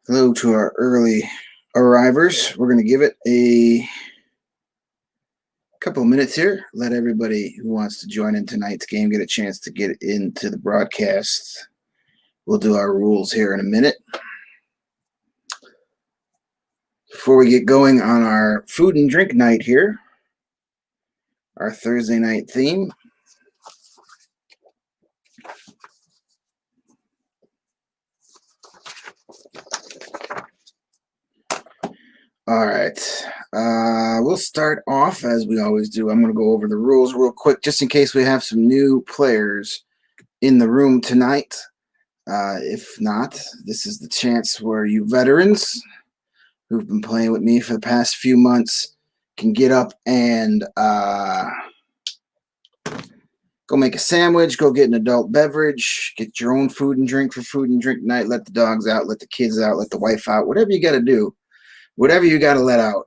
Hello to our early arrivers. We're going to give it a couple of minutes here. Let everybody who wants to join in tonight's game get a chance to get into the broadcast. We'll do our rules here in a minute. Before we get going on our food and drink night here, our Thursday night theme. All right. We'll start off as we always do. I'm going to go over the rules real quick just in case we have some new players in the room tonight. If not, this is the chance where you veterans who've been playing with me for the past few months can get up and go make a sandwich, go get an adult beverage, get your own food and drink for food and drink night, let the dogs out, let the kids out, let the wife out, whatever you got to do, whatever you got to let out.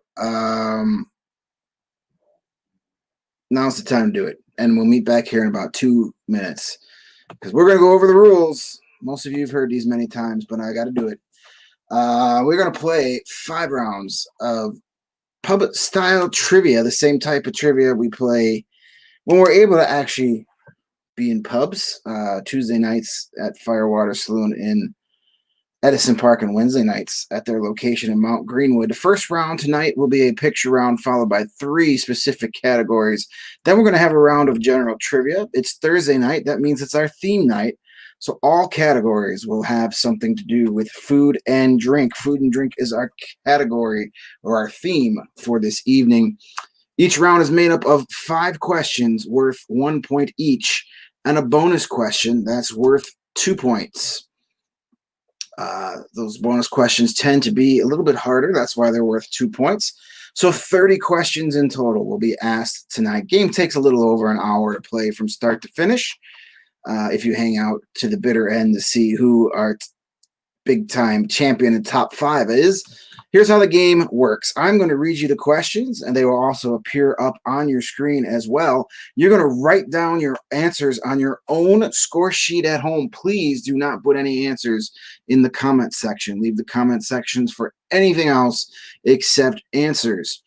Now's the time to do it. And we'll meet back here in about 2 minutes because we're going to go over the rules. Most of you have heard these many times, but I got to do it. We're going to play 5 rounds of pub-style trivia, the same type of trivia we play when we're able to actually be in pubs. Tuesday nights at Firewater Saloon in Edison Park and Wednesday nights at their location in Mount Greenwood. The first round tonight will be a picture round followed by 3 specific categories. Then we're going to have a round of general trivia. It's Thursday night. That means it's our theme night. So all categories will have something to do with food and drink. Food and drink is our category or our theme for this evening. Each round is made up of 5 questions worth 1 point each and a bonus question that's worth 2 points. Those bonus questions tend to be a little bit harder. That's why they're worth 2 points. So 30 questions in total will be asked tonight. Game takes a little over an hour to play from start to finish. If you hang out to the bitter end to see who our big-time champion in top 5 is. Here's how the game works. I'm going to read you the questions, and they will also appear up on your screen as well. You're going to write down your answers on your own score sheet at home. Please do not put any answers in the comment section. Leave the comment sections for anything else except answers.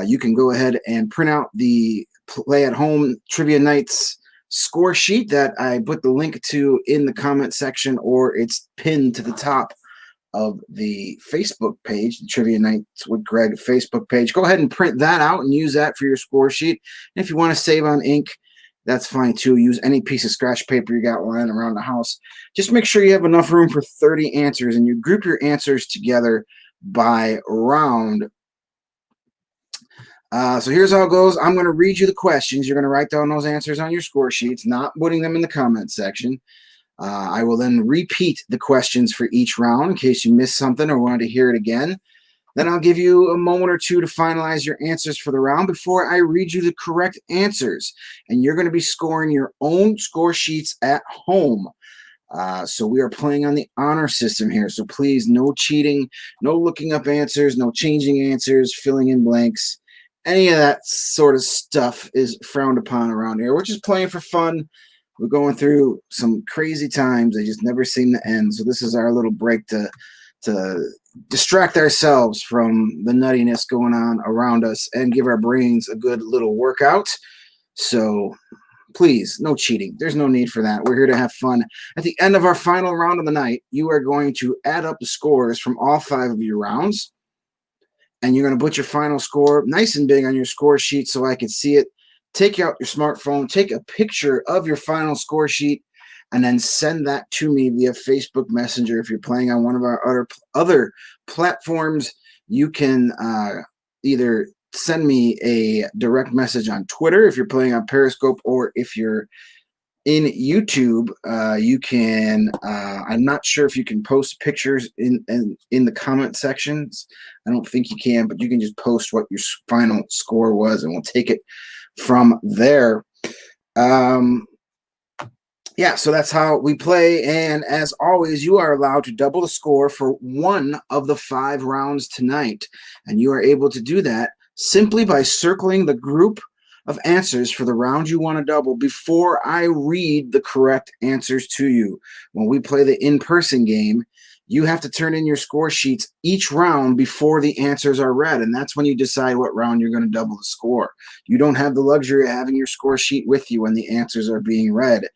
You can go ahead and print out the Play at Home Trivia Nights score sheet that I put the link to in the comment section, or it's pinned to the top of the Facebook page, the Trivia Nights with Greg Facebook page. Go ahead and print that out and use that for your score sheet. And if you want to save on ink, that's fine too. Use any piece of scratch paper you got lying around the house. Just make sure you have enough room for 30 answers, and you group your answers together by round. So here's how it goes. I'm going to read you the questions. You're going to write down those answers on your score sheets, not putting them in the comment section. I will then repeat the questions for each round in case you missed something or wanted to hear it again. Then I'll give you a moment or two to finalize your answers for the round before I read you the correct answers. And you're going to be scoring your own score sheets at home. So we are playing on the honor system here. So please, no cheating, no looking up answers, no changing answers, filling in blanks. Any of that sort of stuff is frowned upon around here. We're just playing for fun. We're going through some crazy times. They just never seem to end. So this is our little break to distract ourselves from the nuttiness going on around us and give our brains a good little workout. So please, no cheating. There's no need for that. We're here to have fun. At the end of our final round of the night, you are going to add up the scores from all 5 of your rounds. And you're going to put your final score nice and big on your score sheet so I can see it. Take out your smartphone, take a picture of your final score sheet, and then send that to me via Facebook Messenger. If you're playing on one of our other platforms, you can either send me a direct message on Twitter if you're playing on Periscope, or if you're in YouTube, you can, I'm not sure if you can post pictures in the comment sections. I don't think you can, but you can just post what your final score was, and we'll take it from there. Yeah, so that's how we play. And as always, you are allowed to double the score for one of the 5 rounds tonight. And you are able to do that simply by circling the group of answers for the round you want to double before I read the correct answers to you. When we play the in-person game, you have to turn in your score sheets each round before the answers are read. And that's when you decide what round you're going to double the score. You don't have the luxury of having your score sheet with you when the answers are being read.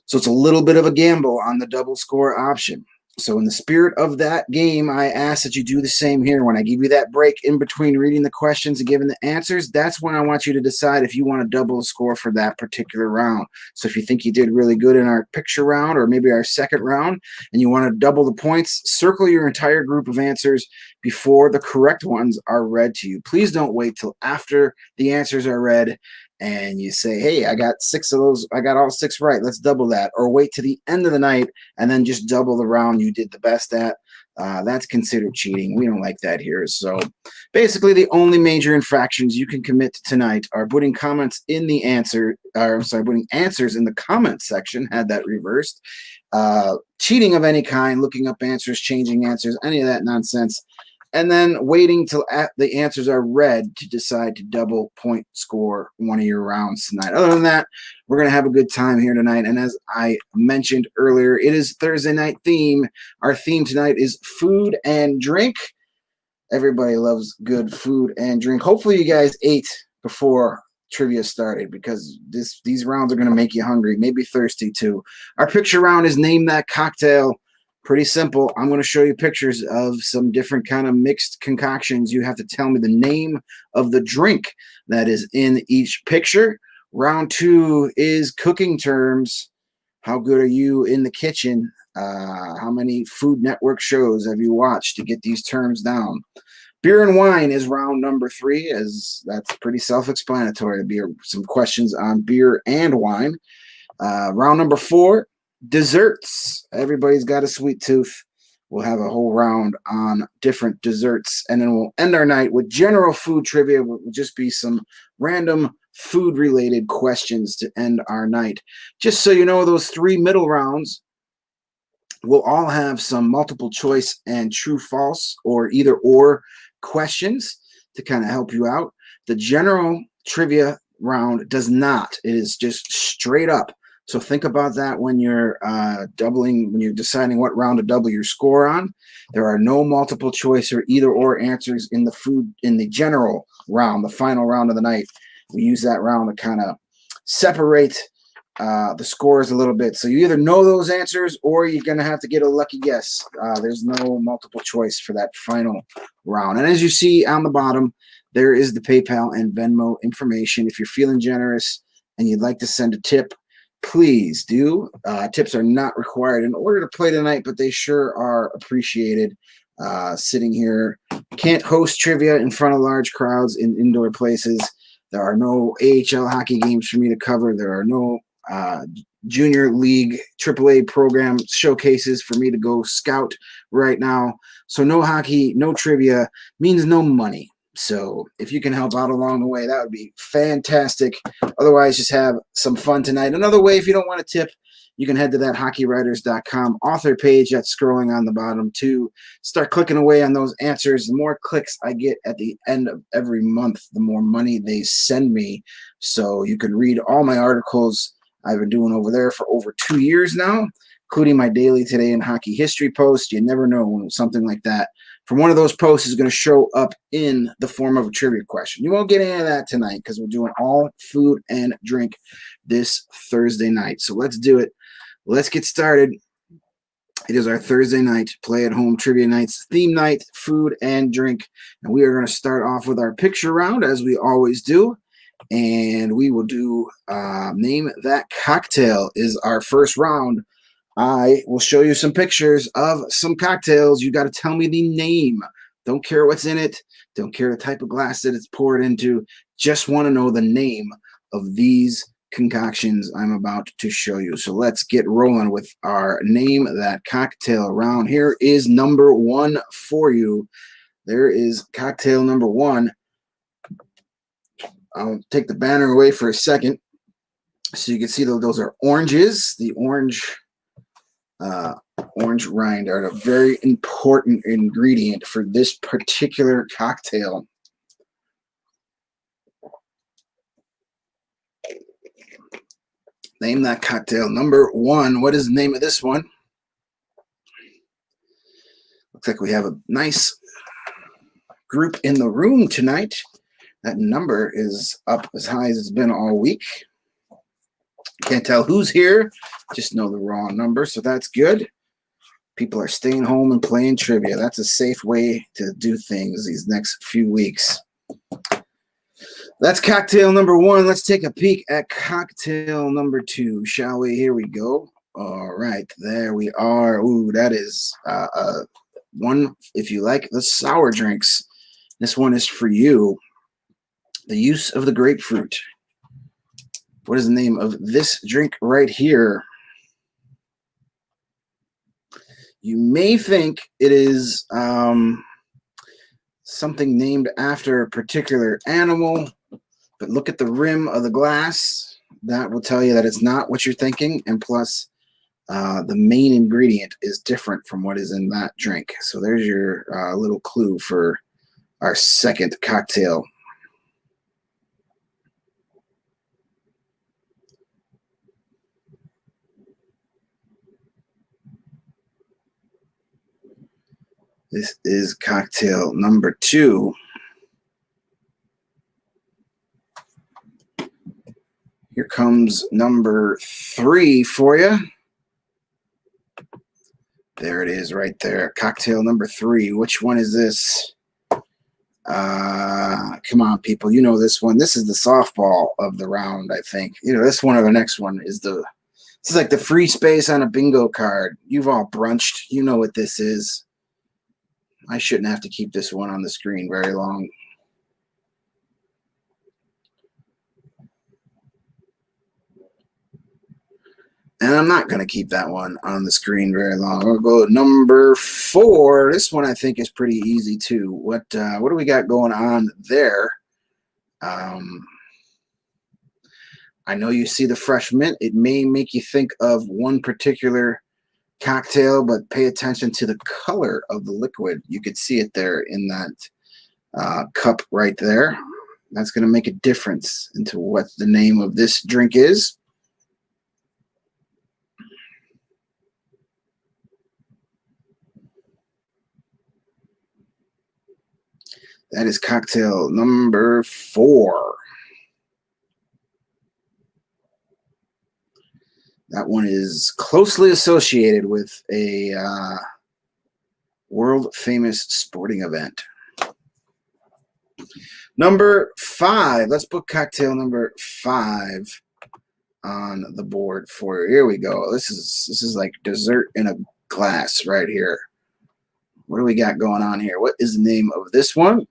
So it's a little bit of a gamble on the double score option. So in the spirit of that game, I ask that you do the same here. When I give you that break in between reading the questions and giving the answers, that's when I want you to decide if you want to double the score for that particular round. So if you think you did really good in our picture round or maybe our second round and you want to double the points, circle your entire group of answers before the correct ones are read to you. Please don't wait till after the answers are read and you say, hey, I got 6 of those, I got all 6 right, let's double that. Or wait to the end of the night and then just double the round you did the best at. That's considered cheating. We don't like that here. So basically the only major infractions you can commit tonight are putting comments in the answer, or I'm sorry, putting answers in the comment section, had that reversed, cheating of any kind, looking up answers, changing answers, any of that nonsense, and then waiting till the answers are read to decide to double point score one of your rounds tonight. Other than that, we're going to have a good time here tonight. And as I mentioned earlier, it is Thursday night theme. Our theme tonight is food and drink. Everybody loves good food and drink. Hopefully you guys ate before trivia started, because these rounds are going to make you hungry, maybe thirsty too. Our picture round is Name That Cocktail. Pretty simple. I'm going to show you pictures of some different kind of mixed concoctions. You have to tell me the name of the drink that is in each picture. Round 2 is cooking terms. How good are you in the kitchen? How many Food Network shows have you watched to get these terms down? Beer and wine is round number 3, as that's pretty self-explanatory. Be some questions on beer and wine. Round number 4, desserts. Everybody's got a sweet tooth. We'll have a whole round on different desserts, and then we'll end our night with general food trivia. It will just be some random food-related questions to end our night. Just so you know, those 3 middle rounds will all have some multiple choice and true-false or either-or questions to kind of help you out. The general trivia round does not. It is just straight up. So think about that when you're when you're deciding what round to double your score on. There are no multiple choice or either or answers in the general round, the final round of the night. We use that round to kind of separate the scores a little bit. So you either know those answers or you're going to have to get a lucky guess. There's no multiple choice for that final round. And as you see on the bottom, there is the PayPal and Venmo information. If you're feeling generous and you'd like to send a tip, please do. Tips are not required in order to play tonight, but they sure are appreciated. Sitting here, can't host trivia in front of large crowds in indoor places. There are no AHL hockey games for me to cover. There are no junior league AAA program showcases for me to go scout right now. So no hockey, no trivia means no money. So if you can help out along the way, that would be fantastic. Otherwise, just have some fun tonight. Another way, if you don't want to tip, you can head to that hockeywriters.com author page that's scrolling on the bottom to start clicking away on those answers. The more clicks I get at the end of every month, the more money they send me. So you can read all my articles I've been doing over there for over 2 years now, including my daily Today in Hockey History post. You never know when something like that from one of those posts is going to show up in the form of a trivia question. You won't get any of that tonight because we're doing all food and drink this Thursday night. So let's do it. Let's get started. It is our Thursday night play at home trivia nights, theme night, food and drink. And we are going to start off with our picture round as we always do. And we will do Name That Cocktail is our first round. I will show you some pictures of some cocktails. You got to tell me the name. Don't care what's in it. Don't care the type of glass that it's poured into. Just want to know the name of these concoctions I'm about to show you. So let's get rolling with our Name That Cocktail round. Here is number 1 for you. There is cocktail number 1. I'll take the banner away for a second so you can see those are oranges. The orange rind are a very important ingredient for this particular cocktail. Name that cocktail. Number 1. What is the name of this one? Looks like we have a nice group in the room tonight. That number is up as high as it's been all week. Can't tell who's here, just know the raw number, so that's good. People are staying home and playing trivia. That's a safe way to do things these next few weeks. That's cocktail number one. Let's take a peek at cocktail number two, shall we? Here we go. All right, there we are. Ooh, that is one, if you like the sour drinks. This one is for you. The use of the grapefruit. What is the name of this drink right here? You may think it is something named after a particular animal, but look at the rim of the glass. That will tell you that it's not what you're thinking, and plus the main ingredient is different from what is in that drink. So there's your little clue for our second cocktail. This is cocktail number two. Here comes number three for you. There it is right there. Cocktail number three. Which one is this? Come on, people. You know this one. This is the softball of the round, I think. You know, this one or the next one is this is like the free space on a bingo card. You've all brunched. You know what this is. I shouldn't have to keep this one on the screen very long. And I'm not going to keep that one on the screen very long. I'll go number four. This one I think is pretty easy too. What do we got going on there? I know you see the fresh mint. It may make you think of one particular cocktail, but pay attention to the color of the liquid. You could see it there in that cup right there. That's going to make a difference into what the name of this drink is. That is cocktail number four. That one is closely associated with a world-famous sporting event. Number five. Let's put cocktail number five on the board for you. Here we go. This is like dessert in a glass right here. What do we got going on here? What is the name of this one?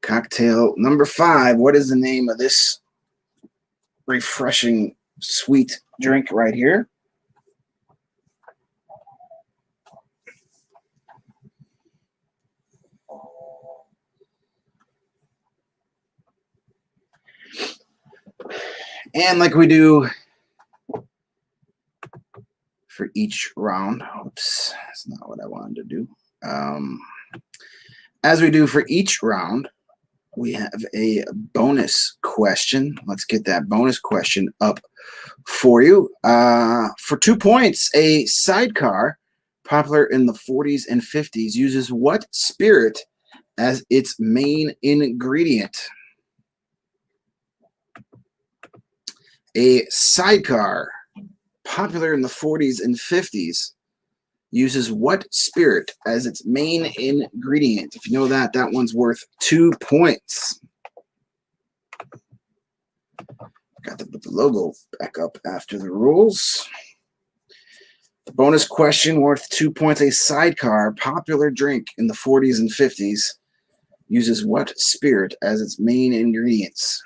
Cocktail number five. What is the name of this refreshing sweet drink right here? And like we do for each round, oops, that's not what I wanted to do. As we do for each round, we have a bonus question. Let's get that bonus question up for you. For 2 points, a sidecar popular in the 40s and 50s uses what spirit as its main ingredient? A sidecar popular in the 40s and 50s uses what spirit as its main ingredient? If you know that, that one's worth 2 points. Got to put the logo back up after the rules. Bonus question worth 2 points. A sidecar, popular drink in the 40s and 50s, uses what spirit as its main ingredients?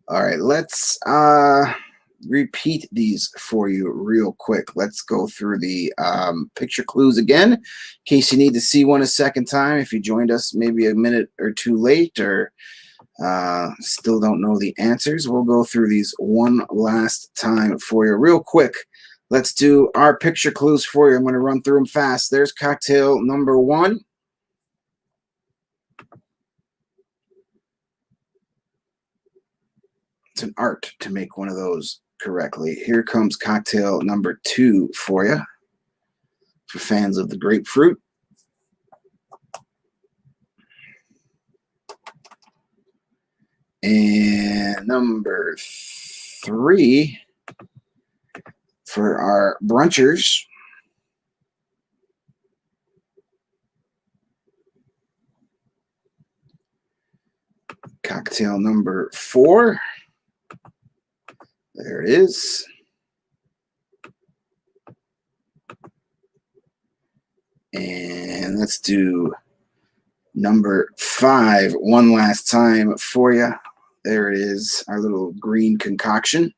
All right, let's repeat these for you real quick. Let's go through the picture clues again, in case you need to see one a second time. If you joined us maybe a minute or two late, or Still don't know the answers. We'll go through these one last time for you real quick. Let's do our picture clues for you. I'm going to run through them fast. There's cocktail number 1. It's an art to make one of those correctly. Here comes cocktail number 2 for you, for fans of the grapefruit. And number 3 for our brunchers. Cocktail number 4. There it is. And let's do number 5 one last time for you. There it is, our little green concoction.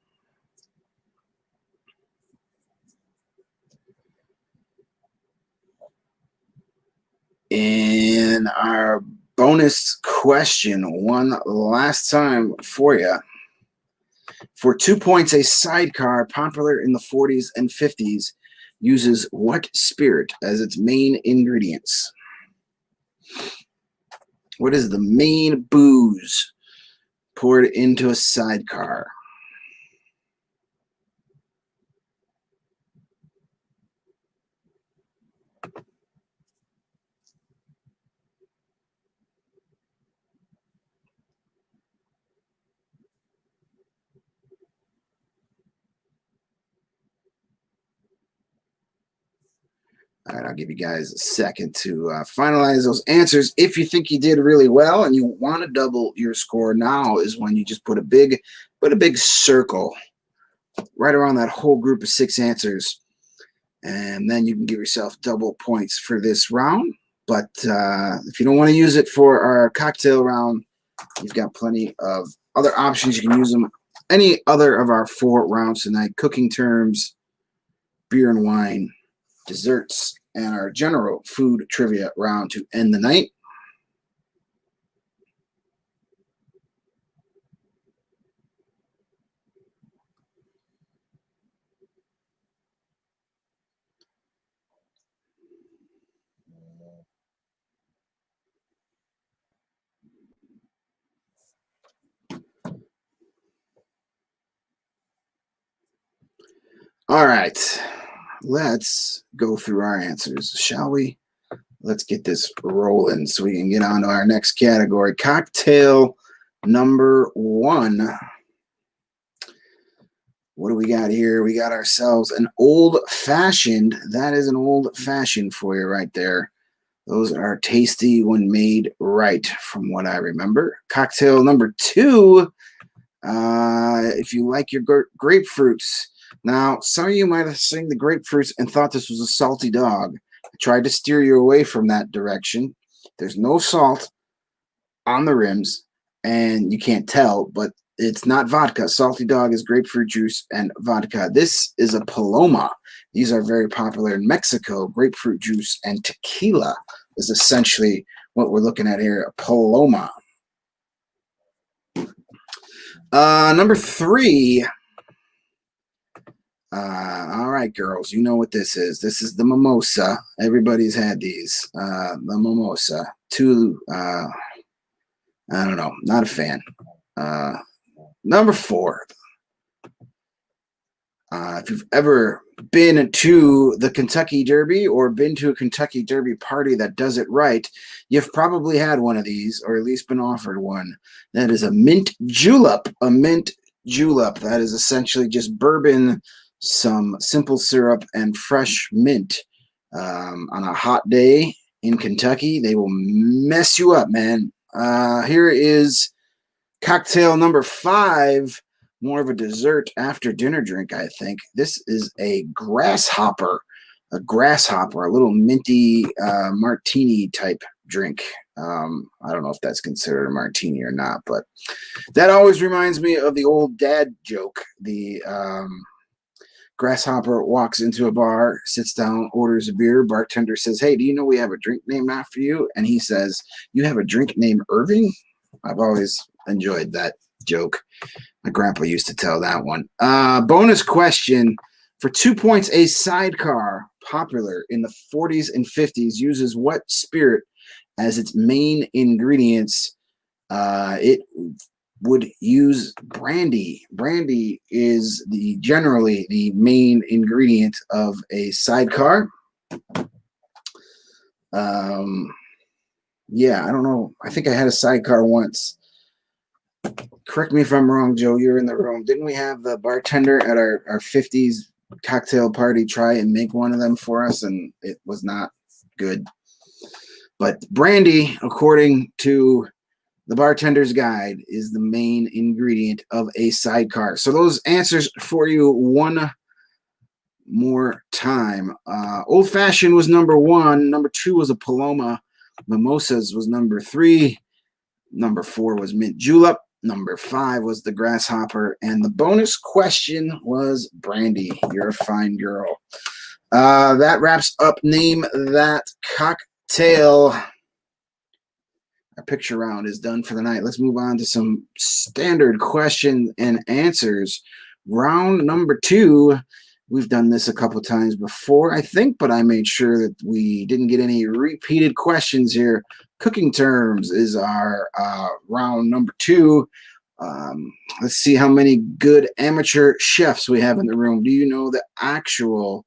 And our bonus question one last time for you. For 2 points, a sidecar popular in the 40s and 50s uses what spirit as its main ingredients? What is the main booze poured into a sidecar? All right, I'll give you guys a second to finalize those answers. If you think you did really well and you want to double your score, now is when you just put a big circle right around that whole group of 6 answers, and then you can give yourself double points for this round. But if you don't want to use it for our cocktail round, you've got plenty of other options. You can use them any other of our 4 rounds tonight: cooking terms, beer and wine, desserts, and our general food trivia round to end the night. All right, let's go through our answers, shall we? Let's get this rolling so we can get on to our next category. Cocktail number 1. What do we got here? We got ourselves an old-fashioned. That is an old-fashioned for you right there. Those are tasty when made right, from what I remember. Cocktail number 2. If you like your grapefruits. Now, some of you might have seen the grapefruits and thought this was a salty dog. I tried to steer you away from that direction. There's no salt on the rims, and you can't tell, but it's not vodka. Salty dog is grapefruit juice and vodka. This is a Paloma. These are very popular in Mexico. Grapefruit juice and tequila is essentially what we're looking at here, a Paloma. Number 3. All right, girls, you know what this is. This is the mimosa. Everybody's had these. The mimosa. I don't know. Not a fan. Number 4. If you've ever been to the Kentucky Derby or been to a Kentucky Derby party that does it right, you've probably had one of these, or at least been offered one. That is a mint julep. A mint julep. That is essentially just bourbon, some simple syrup, and fresh mint. On a hot day in Kentucky, they will mess you up, man. Here is cocktail number 5. More of a dessert after dinner drink, I think. This is a grasshopper. A little minty martini type drink. I don't know if that's considered a martini or not, but that always reminds me of the old dad joke. The grasshopper walks into a bar, sits down, orders a beer. Bartender says, "Hey, do you know we have a drink named after you?" And he says, "You have a drink named Irving?" I've always enjoyed that joke. My grandpa used to tell that one. Bonus question. For 2 points, a sidecar popular in the 40s and 50s uses what spirit as its main ingredients? It would use brandy. Brandy is generally the main ingredient of a sidecar. Yeah, I don't know. I think I had a sidecar once. Correct me if I'm wrong, Joe. You're in the room. Didn't we have the bartender at our 50s cocktail party try and make one of them for us, and it was not good? But brandy, according to the bartender's guide, is the main ingredient of a sidecar. So those answers for you one more time. Old Fashioned was number 1. Number 2 was a Paloma. Mimosas was number 3. Number 4 was Mint Julep. Number 5 was the Grasshopper. And the bonus question was brandy. You're a fine girl. That wraps up Name That Cocktail. Our picture round is done for the night. Let's move on to some standard question and answers. Round number 2. We've done this a couple times before, I think, but I made sure that we didn't get any repeated questions here. Cooking terms is our round number 2. Let's see how many good amateur chefs we have in the room. Do you know the actual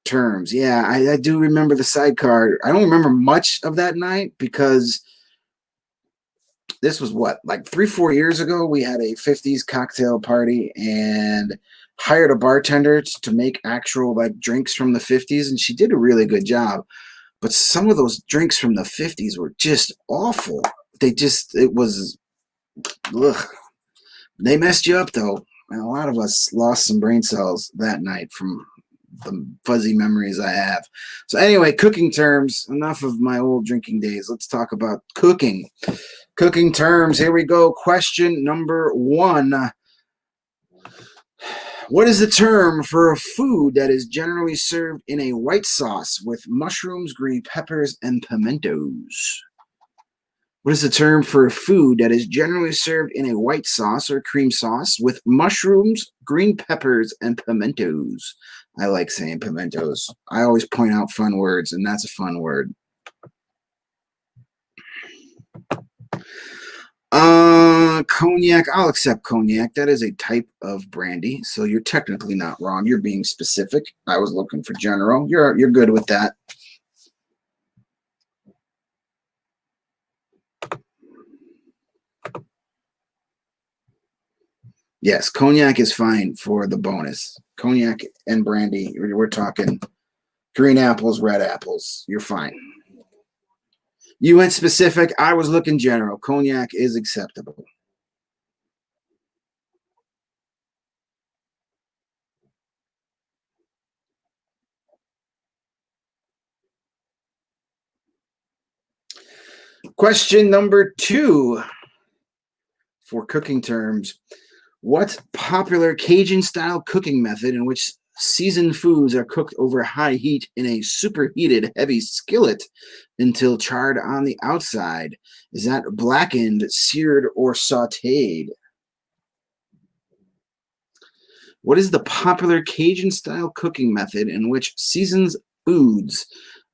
terms? Yeah, I do remember the sidecar. I don't remember much of that night because this was what, like 3-4 years ago. We had a 50s cocktail party and hired a bartender to make actual like drinks from the 50s, and she did a really good job. But some of those drinks from the 50s were just awful. It was, ugh. They messed you up though. And a lot of us lost some brain cells that night from the fuzzy memories I have. So anyway, cooking terms. Enough of my old drinking days. Let's talk about cooking. Cooking terms. Here we go. Question number 1. What is the term for a food that is generally served in a white sauce with mushrooms, green peppers, and pimentos? What is the term for a food that is generally served in a white sauce or cream sauce with mushrooms, green peppers, and pimentos? I like saying pimentos. I always point out fun words, and that's a fun word. Cognac. I'll accept cognac. That is a type of brandy, so you're technically not wrong. You're being specific. I was looking for general. You're good with that. Yes, cognac is fine for the bonus. Cognac and brandy. We're talking green apples, red apples. You're fine. You went specific. I was looking general. Cognac is acceptable. Question number 2 for cooking terms. What popular Cajun-style cooking method in which seasoned foods are cooked over high heat in a superheated heavy skillet until charred on the outside? Is that blackened, seared, or sautéed? What is the popular Cajun-style cooking method in which seasoned foods,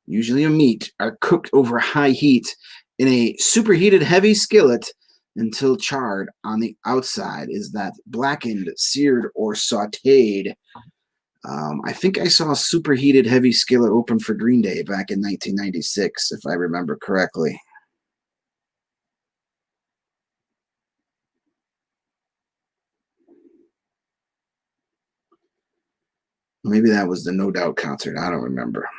usually a meat, are cooked over high heat in a superheated heavy skillet until charred on the outside? Is that blackened, seared, or sautéed? I think I saw a superheated heavy skillet open for Green Day back in 1996, if I remember correctly. Maybe that was the No Doubt concert. I don't remember.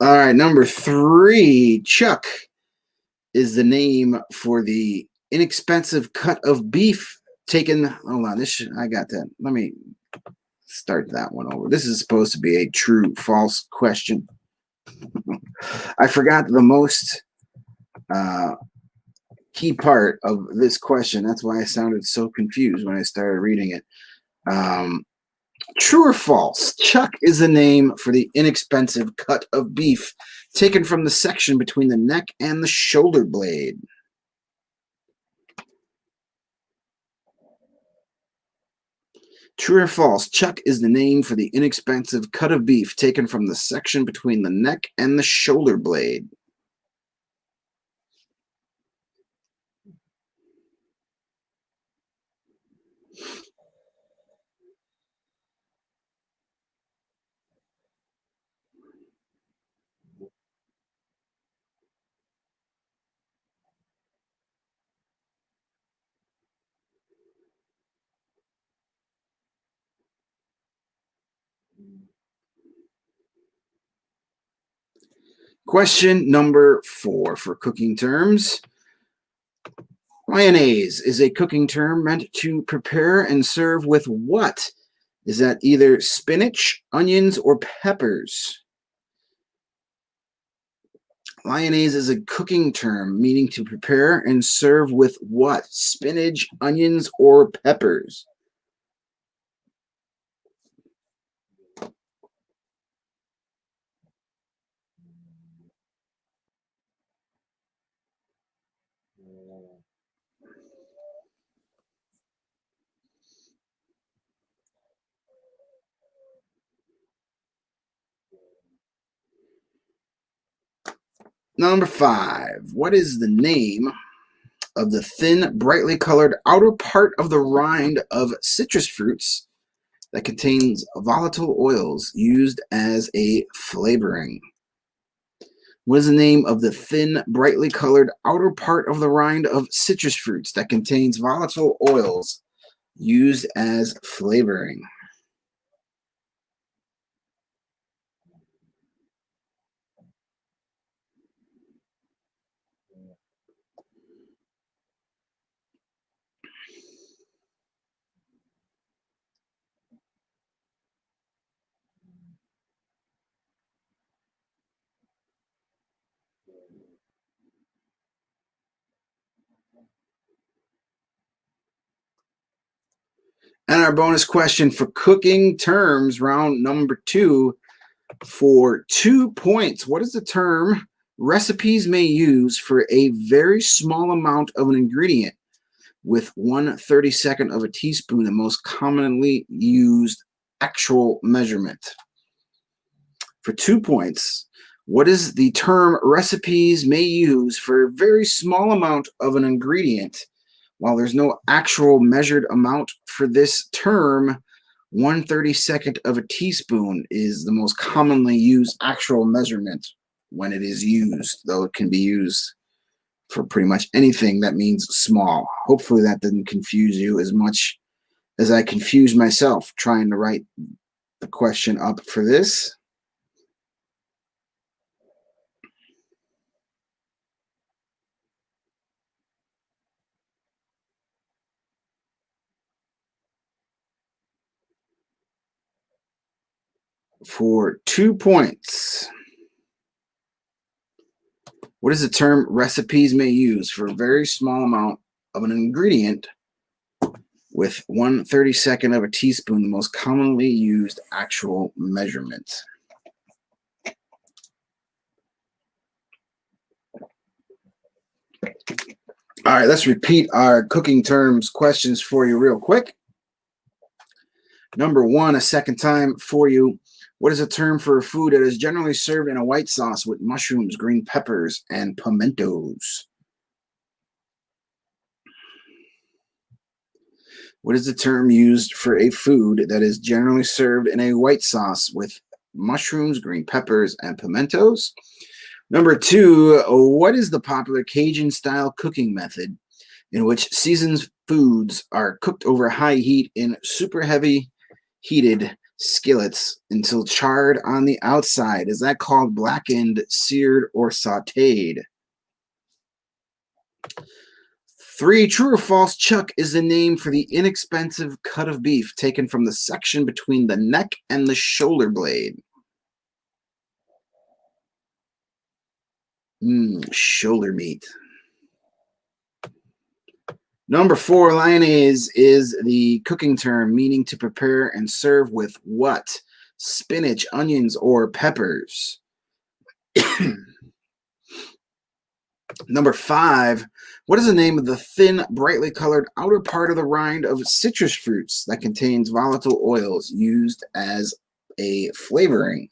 All right, number 3, chuck is the name for the inexpensive cut of beef taken. Hold on, I got that. Let me start that one over. This is supposed to be a true false question. I forgot the most key part of this question. That's why I sounded so confused when I started reading it. True or false? Chuck is the name for the inexpensive cut of beef taken from the section between the neck and the shoulder blade. True or false? Chuck is the name for the inexpensive cut of beef taken from the section between the neck and the shoulder blade. Question number 4 for cooking terms. Mayonnaise is a cooking term meant to prepare and serve with what? Is that either spinach, onions, or peppers? Mayonnaise is a cooking term meaning to prepare and serve with what? Spinach, onions, or peppers? Number 5. What is the name of the thin, brightly colored outer part of the rind of citrus fruits that contains volatile oils used as a flavoring? What is the name of the thin, brightly colored outer part of the rind of citrus fruits that contains volatile oils used as flavoring? And our bonus question for cooking terms, round number 2, for 2 points. What is the term recipes may use for a very small amount of an ingredient with 1/32 of a teaspoon, the most commonly used actual measurement? For 2 points, what is the term recipes may use for a very small amount of an ingredient? While there's no actual measured amount for this term, 1/32 of a teaspoon is the most commonly used actual measurement when it is used, though it can be used for pretty much anything that means small. Hopefully that didn't confuse you as much as I confused myself trying to write the question up for this. For 2 points, what is the term recipes may use for a very small amount of an ingredient with 1/32 of a teaspoon, the most commonly used actual measurement? All right, let's repeat our cooking terms questions for you real quick. Number 1, a second time for you. What is a term for a food that is generally served in a white sauce with mushrooms, green peppers, and pimentos? What is the term used for a food that is generally served in a white sauce with mushrooms, green peppers, and pimentos? Number 2, what is the popular Cajun style cooking method in which seasoned foods are cooked over high heat in super heavy heated skillets until charred on the outside? Is that called blackened, seared, or sauteed? 3, true or false, chuck is the name for the inexpensive cut of beef taken from the section between the neck and the shoulder blade. Shoulder meat. Number 4, lyonnaise is the cooking term meaning to prepare and serve with what? Spinach, onions, or peppers. Number 5, what is the name of the thin, brightly colored outer part of the rind of citrus fruits that contains volatile oils used as a flavoring?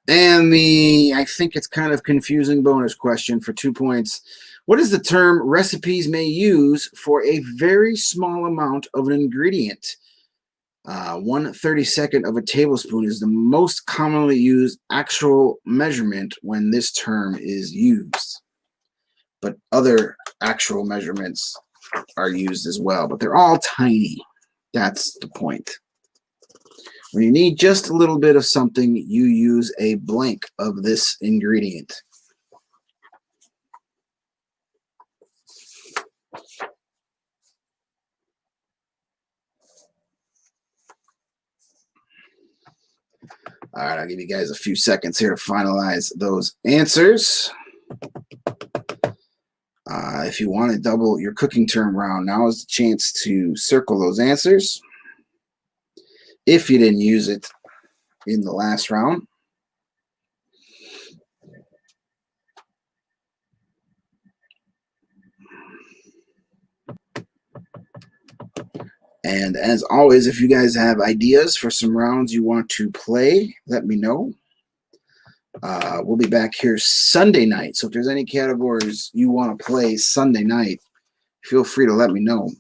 And I think it's kind of confusing bonus question for 2 points. What is the term recipes may use for a very small amount of an ingredient? 1/32 of a tablespoon is the most commonly used actual measurement when this term is used. But other actual measurements are used as well, but they're all tiny. That's the point. When you need just a little bit of something, you use a blank of this ingredient. All right, I'll give you guys a few seconds here to finalize those answers. If you want to double your cooking term round, now is the chance to circle those answers. If you didn't use it in the last round. And as always, if you guys have ideas for some rounds you want to play, let me know. We'll be back here Sunday night. So if there's any categories you want to play Sunday night, feel free to let me know.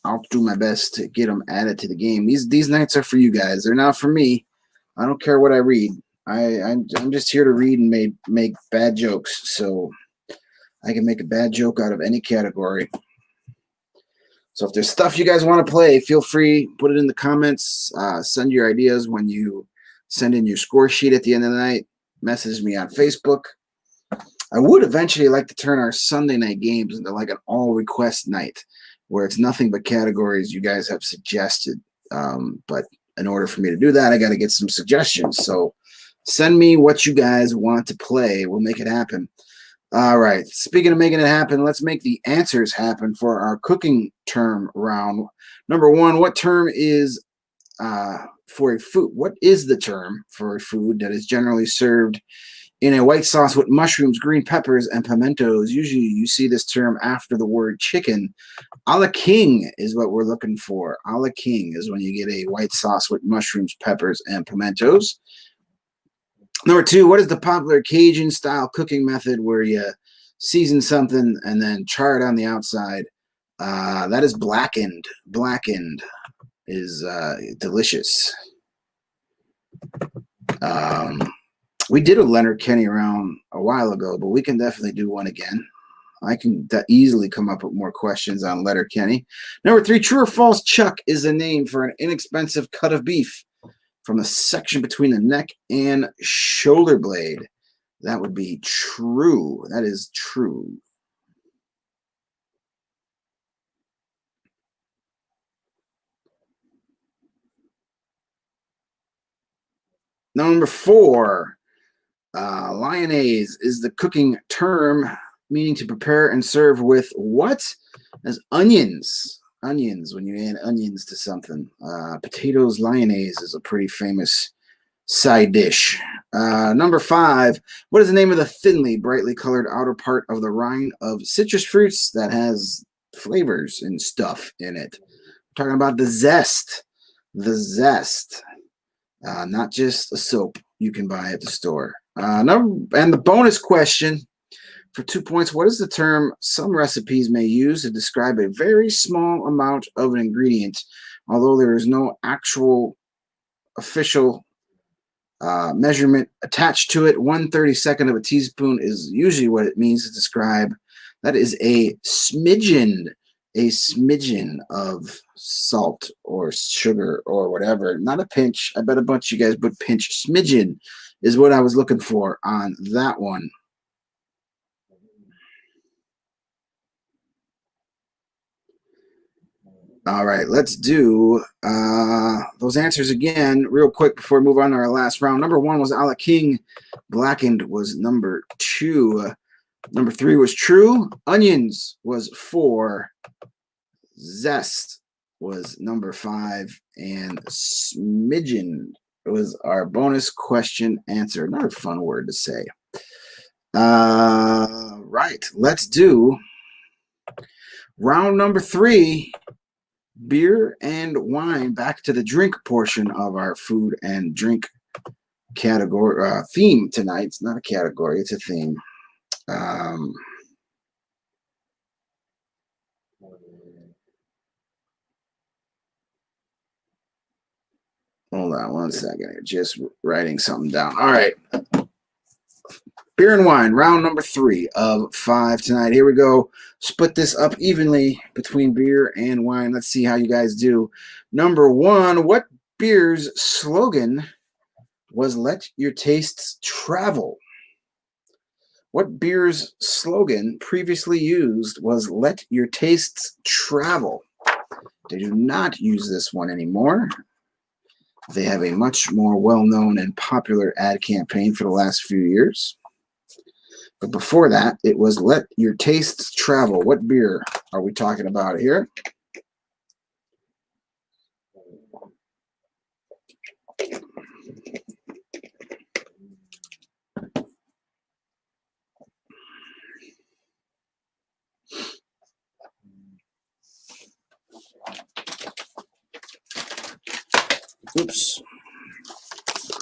I'll do my best to get them added to the game. These nights are for you guys. They're not for me. I don't care what I read. I'm just here to read and make bad jokes. So I can make a bad joke out of any category. So if there's stuff you guys want to play, feel free, put it in the comments. Send your ideas when you send in your score sheet at the end of the night. Message me on Facebook. I would eventually like to turn our Sunday night games into like an all request night where it's nothing but categories you guys have suggested. But in order for me to do that, I got to get some suggestions. So send me what you guys want to play. We'll make it happen. All right. Speaking of making it happen, let's make the answers happen for our cooking term round. Number 1, what term is for a food? What is the term for a food that is generally served in a white sauce with mushrooms, green peppers, and pimentos? Usually you see this term after the word chicken. A la king is what we're looking for. A la king is when you get a white sauce with mushrooms, peppers, and pimentos. Number 2, what is the popular Cajun-style cooking method where you season something and then char it on the outside? That is blackened. Blackened is delicious. We did a Leonard Kenny round a while ago, but we can definitely do one again. I can easily come up with more questions on Leonard Kenny. Number 3, true or false, chuck is the name for an inexpensive cut of beef from the section between the neck and shoulder blade. That would be true. That is true. Number 4, lyonnaise is the cooking term meaning to prepare and serve with what? As onions. Onions, when you add onions to something. Potatoes lyonnaise is a pretty famous side dish. Number 5, what is the name of the thinly, brightly colored outer part of the rind of citrus fruits that has flavors and stuff in it? I'm talking about the zest. The zest. Not just a soap you can buy at the store. And the bonus question for 2 points, what is the term some recipes may use to describe a very small amount of an ingredient, although there is no actual official measurement attached to it? 1/32 of a teaspoon is usually what it means to describe. That is a smidgen of salt or sugar or whatever. Not a pinch. I bet a bunch of you guys put pinch. Smidgen is what I was looking for on that one. All right, let's do those answers again real quick before we move on to our last round. Number 1 was a la King. Blackened was number 2. Number 3 was True. Onions was 4. Zest was number 5. And Smidgen was our bonus question answer. Another fun word to say. Right, let's do round number 3. Beer and wine. Back to the drink portion of our food and drink category theme tonight. It's not a category, it's a theme. Hold on one second here. Just writing something down. All right. Beer and wine, round number 3 of 5 tonight. Here we go. Split this up evenly between beer and wine. Let's see how you guys do. Number 1, what beer's slogan was "Let your tastes travel"? What beer's slogan previously used was "Let your tastes travel"? They do not use this one anymore. They have a much more well-known and popular ad campaign for the last few years. But before that, it was "Let your tastes travel." What beer are we talking about here? Oops.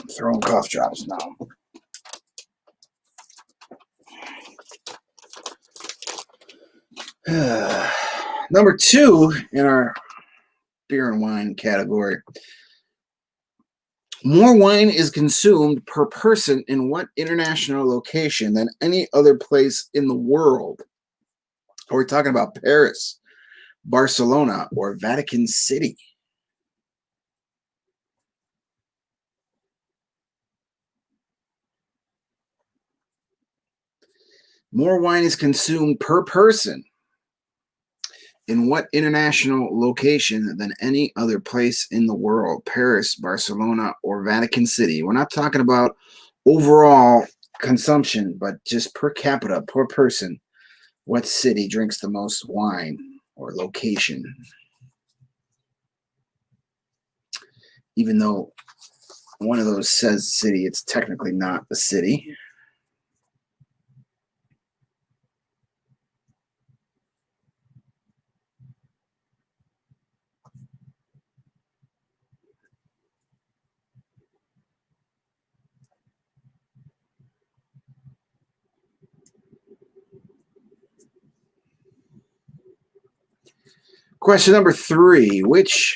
I'm throwing cough drops now. Number 2 in our beer and wine category. More wine is consumed per person in what international location than any other place in the world? Are we talking about Paris, Barcelona, or Vatican City? More wine is consumed per person in what international location than any other place in the world? Paris, Barcelona, or Vatican City? We're not talking about overall consumption, but just per capita, per person. What city drinks the most wine or location? Even though one of those says city, it's technically not a city. Question number 3. Which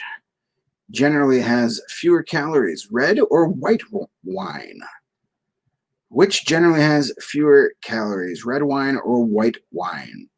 generally has fewer calories, red or white wine? Which generally has fewer calories, red wine or white wine?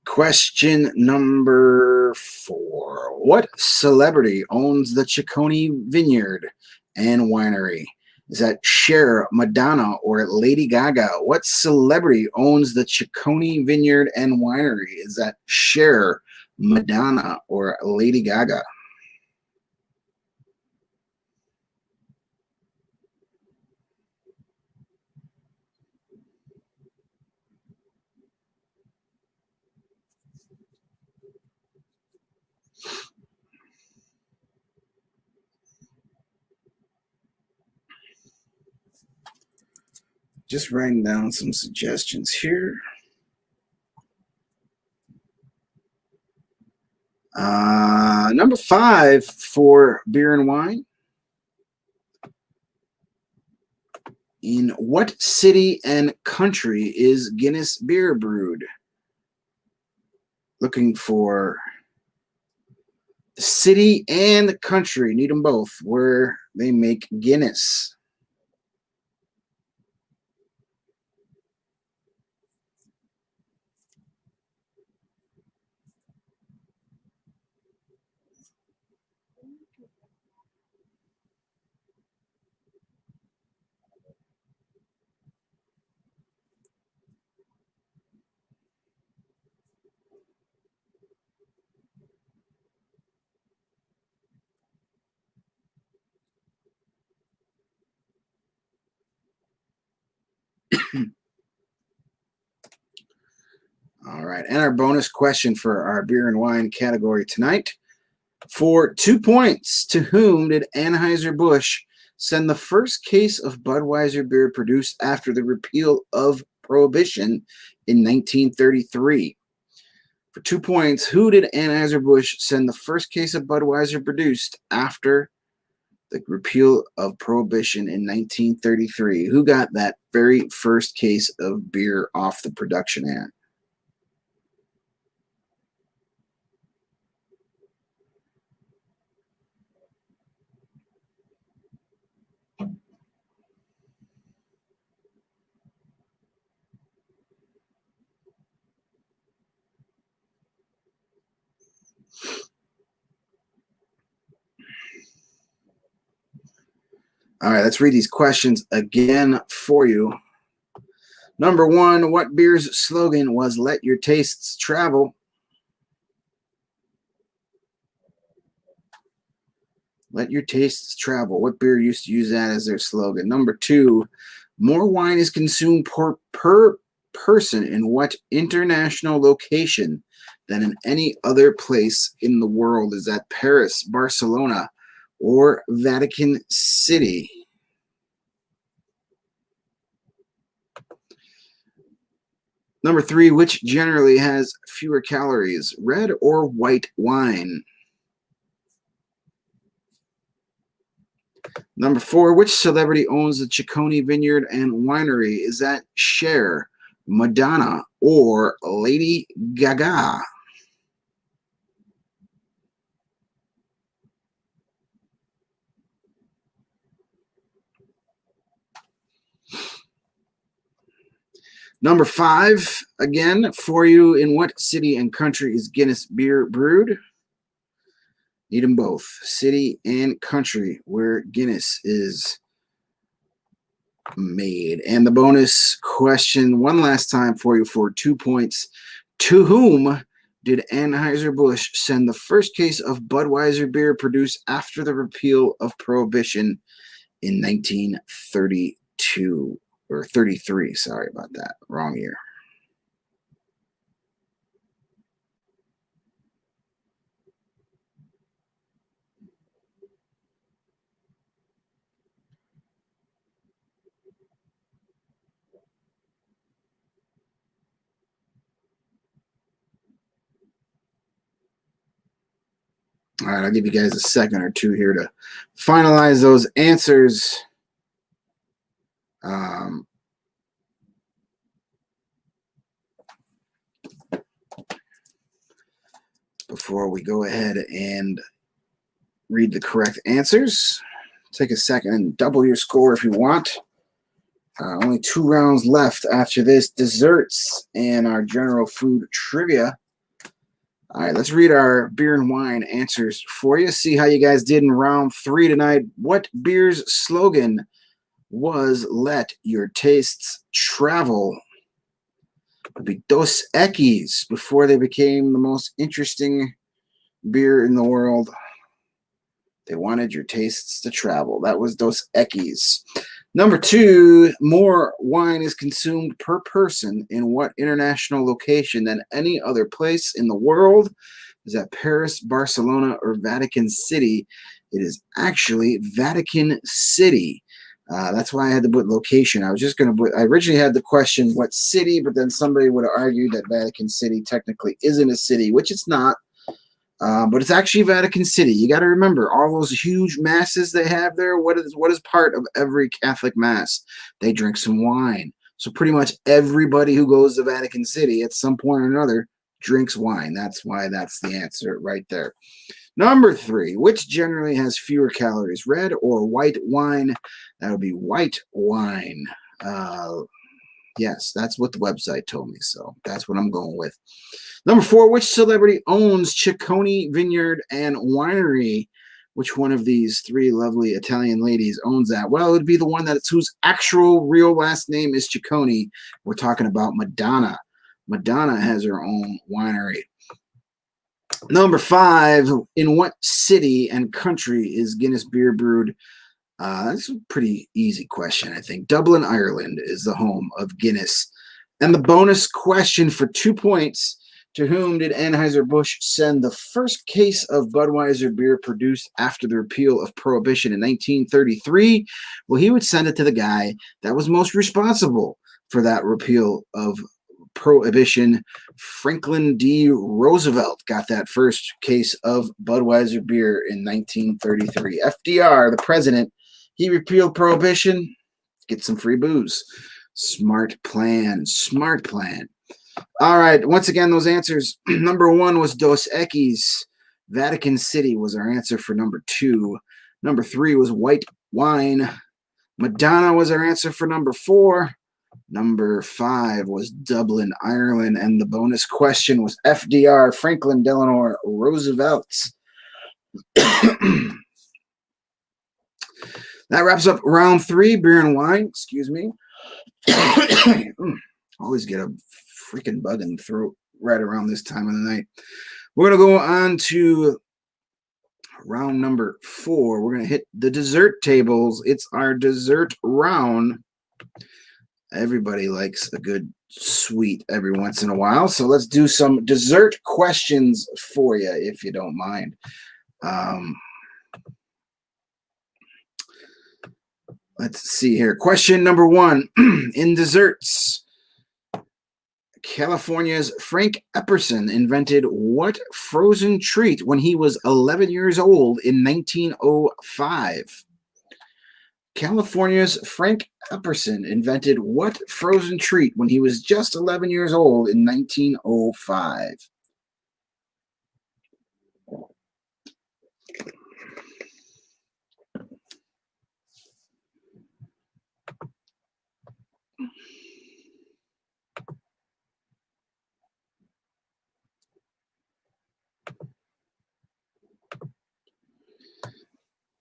Question number 4. What celebrity owns the Ciccone Vineyard and Winery? Is that Cher, Madonna, or Lady Gaga? What celebrity owns the Ciccone Vineyard and Winery? Is that Cher, Madonna, or Lady Gaga? Just writing down some suggestions here. Number 5 for beer and wine. In what city and country is Guinness beer brewed? Looking for city and country, need them both, where they make Guinness. All right, and our bonus question for our beer and wine category tonight. For 2 points, to whom did Anheuser-Busch send the first case of Budweiser beer produced after the repeal of Prohibition in 1933? For 2 points, who did Anheuser-Busch send the first case of Budweiser produced after the repeal of Prohibition in 1933? Who got that very first case of beer off the production end? All right, let's read these questions again for you. Number 1, what beer's slogan was "Let your tastes travel"? Let your tastes travel. What beer used to use that as their slogan? Number 2, more wine is consumed per person in what international location than in any other place in the world? Is that Paris, Barcelona, or Vatican City? Number 3, which generally has fewer calories, red or white wine? Number 4, which celebrity owns the Ciccone Vineyard and Winery? Is that Cher, Madonna, or Lady Gaga? Number 5, again, for you, in what city and country is Guinness beer brewed? Need them both, city and country, where Guinness is made. And the bonus question one last time for you for 2 points. To whom did Anheuser-Busch send the first case of Budweiser beer produced after the repeal of Prohibition in 1932? Or 33, sorry about that. Wrong year. All right, I'll give you guys a second or two here to finalize those answers. Before we go ahead and read the correct answers, take a second and double your score if you want. Only 2 rounds left after this, desserts and our general food trivia. All right, let's read our beer and wine answers for you. See how you guys did in round 3 tonight. What beer's slogan was "Let your tastes travel"? It would be Dos Equis before they became the most interesting beer in the world. They wanted your tastes to travel. That was Dos Equis. Number 2, more wine is consumed per person in what international location than any other place in the world? Is that Paris, Barcelona, or Vatican City? It is actually Vatican City. That's why I had to put location. I was just going to put, I originally had the question, what city, but then somebody would have argued that Vatican City technically isn't a city, which it's not. But it's actually Vatican City. You got to remember all those huge masses they have there. What is part of every Catholic mass? They drink some wine. So pretty much everybody who goes to Vatican City at some point or another drinks wine. That's why that's the answer right there. Number 3, which generally has fewer calories, red or white wine? That would be white wine. Yes, that's what the website told me, so that's what I'm going with. Number 4, which celebrity owns Ciccone Vineyard and Winery? Which one of these 3 lovely Italian ladies owns that? Well, it would be the one whose actual real last name is Ciccone. We're talking about Madonna. Madonna has her own winery. Number 5, in what city and country is Guinness beer brewed? That's a pretty easy question, I think. Dublin, Ireland is the home of Guinness. And the bonus question for 2 points. To whom did Anheuser-Busch send the first case of Budweiser beer produced after the repeal of Prohibition in 1933? Well, he would send it to the guy that was most responsible for that repeal of Prohibition. Franklin D. Roosevelt got that first case of Budweiser beer in 1933. FDR, the president, he repealed Prohibition, get some free booze. Smart plan, smart plan. All right, once again, those answers. Number 1 was Dos Equis. Vatican City was our answer for number 2. Number 3 was white wine. Madonna was our answer for number 4. Number 5 was Dublin, Ireland. And the bonus question was FDR, Franklin Delano Roosevelt. That wraps up round 3, beer and wine. Excuse me. Always get a freaking bug in the throat right around this time of the night. We're going to go on to round number 4. We're going to hit the dessert tables. It's our dessert round. Everybody likes a good sweet every once in a while. So let's do some dessert questions for you, if you don't mind. Let's see here. Question number 1. In desserts, California's Frank Epperson invented what frozen treat when he was 11 years old in 1905? California's Frank Epperson invented what frozen treat when he was just 11 years old in 1905?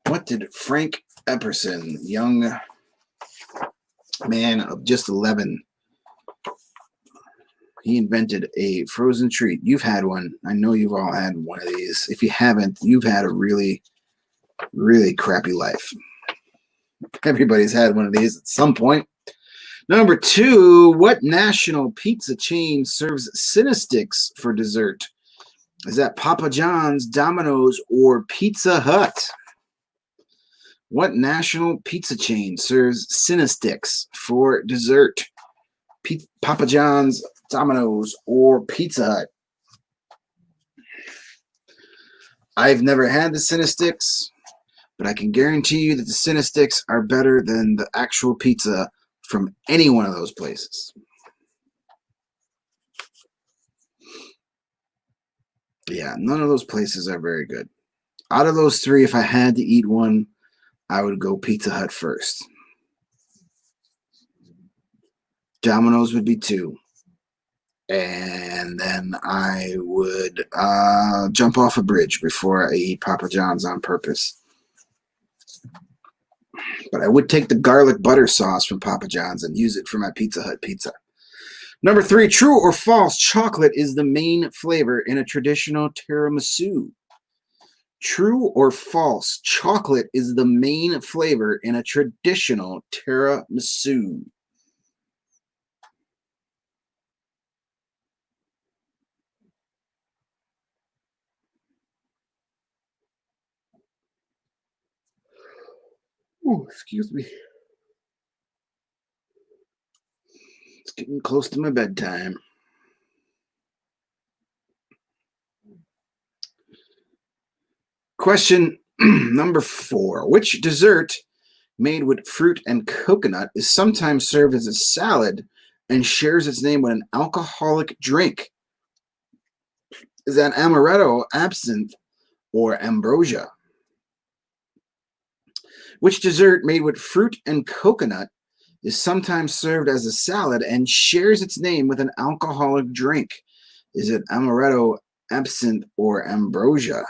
What did Frank Epperson, young man of just 11, he invented a frozen treat? You've had one. I know you've all had one of these. If you haven't, you've had a really, really crappy life. Everybody's had one of these at some point. Number 2, what national pizza chain serves Cinnasticks for dessert? Is that Papa John's, Domino's, or Pizza Hut? What national pizza chain serves Cinnasticks for dessert? Papa John's, Domino's, or Pizza Hut? I've never had the Cinnasticks, but I can guarantee you that the Cinnasticks are better than the actual pizza from any one of those places. Yeah, none of those places are very good. Out of those 3, if I had to eat one, I would go Pizza Hut first. Domino's would be 2. And then I would jump off a bridge before I eat Papa John's on purpose. But I would take the garlic butter sauce from Papa John's and use it for my Pizza Hut pizza. Number 3, true or false, chocolate is the main flavor in a traditional tiramisu? True or false, chocolate is the main flavor in a traditional tiramisu? Oh, excuse me. It's getting close to my bedtime. Question number 4. Which dessert made with fruit and coconut is sometimes served as a salad and shares its name with an alcoholic drink? Is that amaretto, absinthe, or ambrosia? Which dessert made with fruit and coconut is sometimes served as a salad and shares its name with an alcoholic drink? Is it amaretto, absinthe, or ambrosia?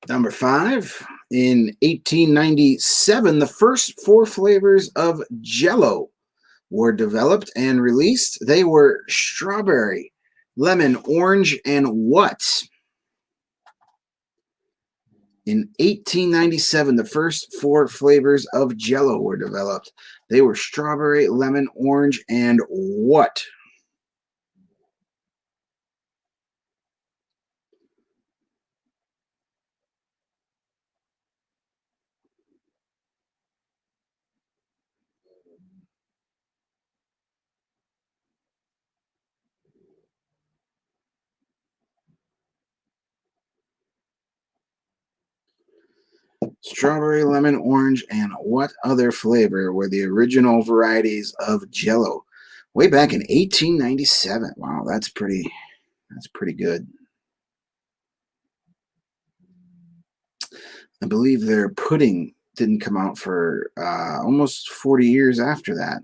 Number 5, in 1897, the first 4 flavors of Jello were developed and released. They were strawberry, lemon, orange, and what? In 1897, the first 4 flavors of Jello were developed. They were strawberry, lemon, orange, and what? Strawberry, lemon, orange, and what other flavor were the original varieties of Jello? Way back in 1897. Wow, that's pretty good. I believe their pudding didn't come out for almost 40 years after that.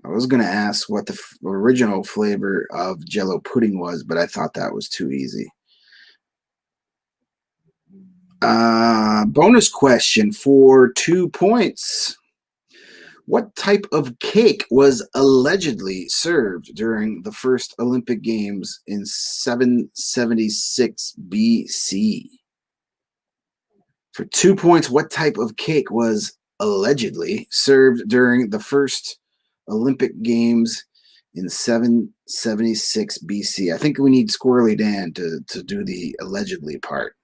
I was going to ask what the original flavor of Jello pudding was, but I thought that was too easy. Bonus question for 2 points. What type of cake was allegedly served during the first Olympic Games in 776 BC? For 2 points, what type of cake was allegedly served during the first Olympic Games in 776 BC? I think we need Squirrely Dan to do the allegedly part.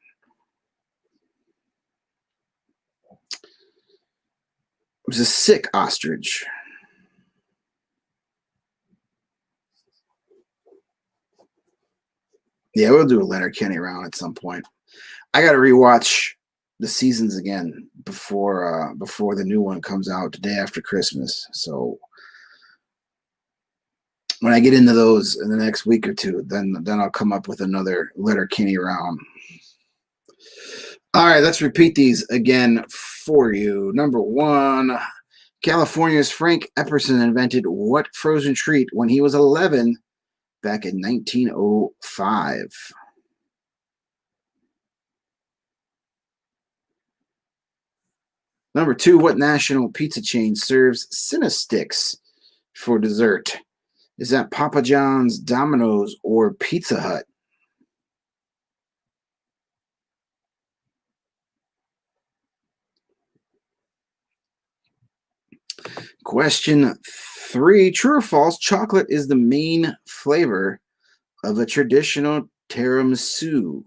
It was a sick ostrich. Yeah, we'll do a Letterkenny round at some point. I got to rewatch the seasons again before the new one comes out the day after Christmas. So when I get into those in the next week or two, then I'll come up with another Letterkenny round. All right, let's repeat these again for you. Number 1, California's Frank Epperson invented what frozen treat when he was 11 back in 1905? Number 2, what national pizza chain serves Cinnasticks for dessert? Is that Papa John's, Domino's, or Pizza Hut? Question 3, true or false, chocolate is the main flavor of a traditional tiramisu?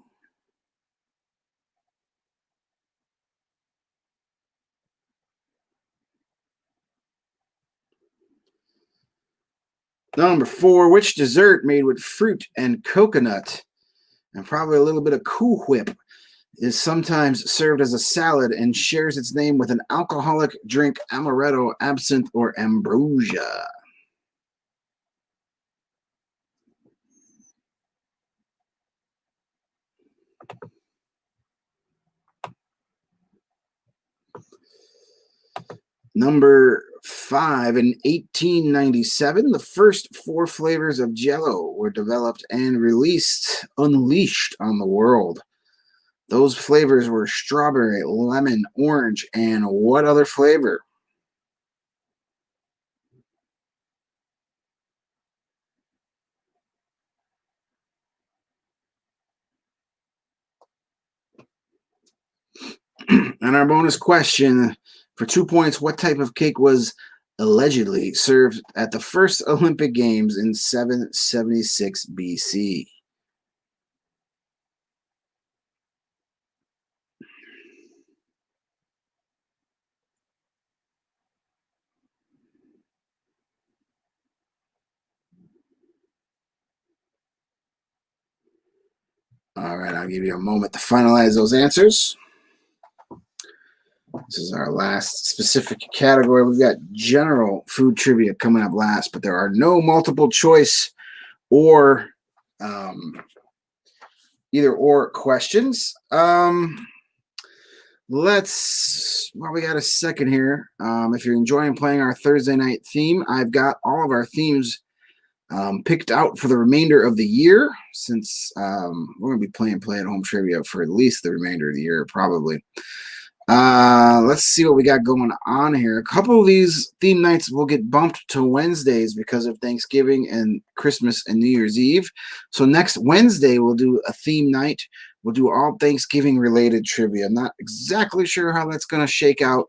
Number 4, which dessert made with fruit and coconut and probably a little bit of Cool Whip is sometimes served as a salad and shares its name with an alcoholic drink, amaretto, absinthe, or ambrosia? Number 5, in 1897, the first 4 flavors of Jello were developed and unleashed on the world. Those flavors were strawberry, lemon, orange, and what other flavor? And our bonus question for 2 points, what type of cake was allegedly served at the first Olympic Games in 776 BC? All right, I'll give you a moment to finalize those answers. This is our last specific category. We've got general food trivia coming up last, but there are no multiple choice or either or questions. While we got a second here, if you're enjoying playing our Thursday night theme, I've got all of our themes picked out for the remainder of the year, since we're going to be playing Play at Home Trivia for at least the remainder of the year, probably. Let's see what we got going on here. A couple of these theme nights will get bumped to Wednesdays because of Thanksgiving and Christmas and New Year's Eve. So next Wednesday, we'll do a theme night. We'll do all Thanksgiving related trivia. I'm not exactly sure how that's going to shake out,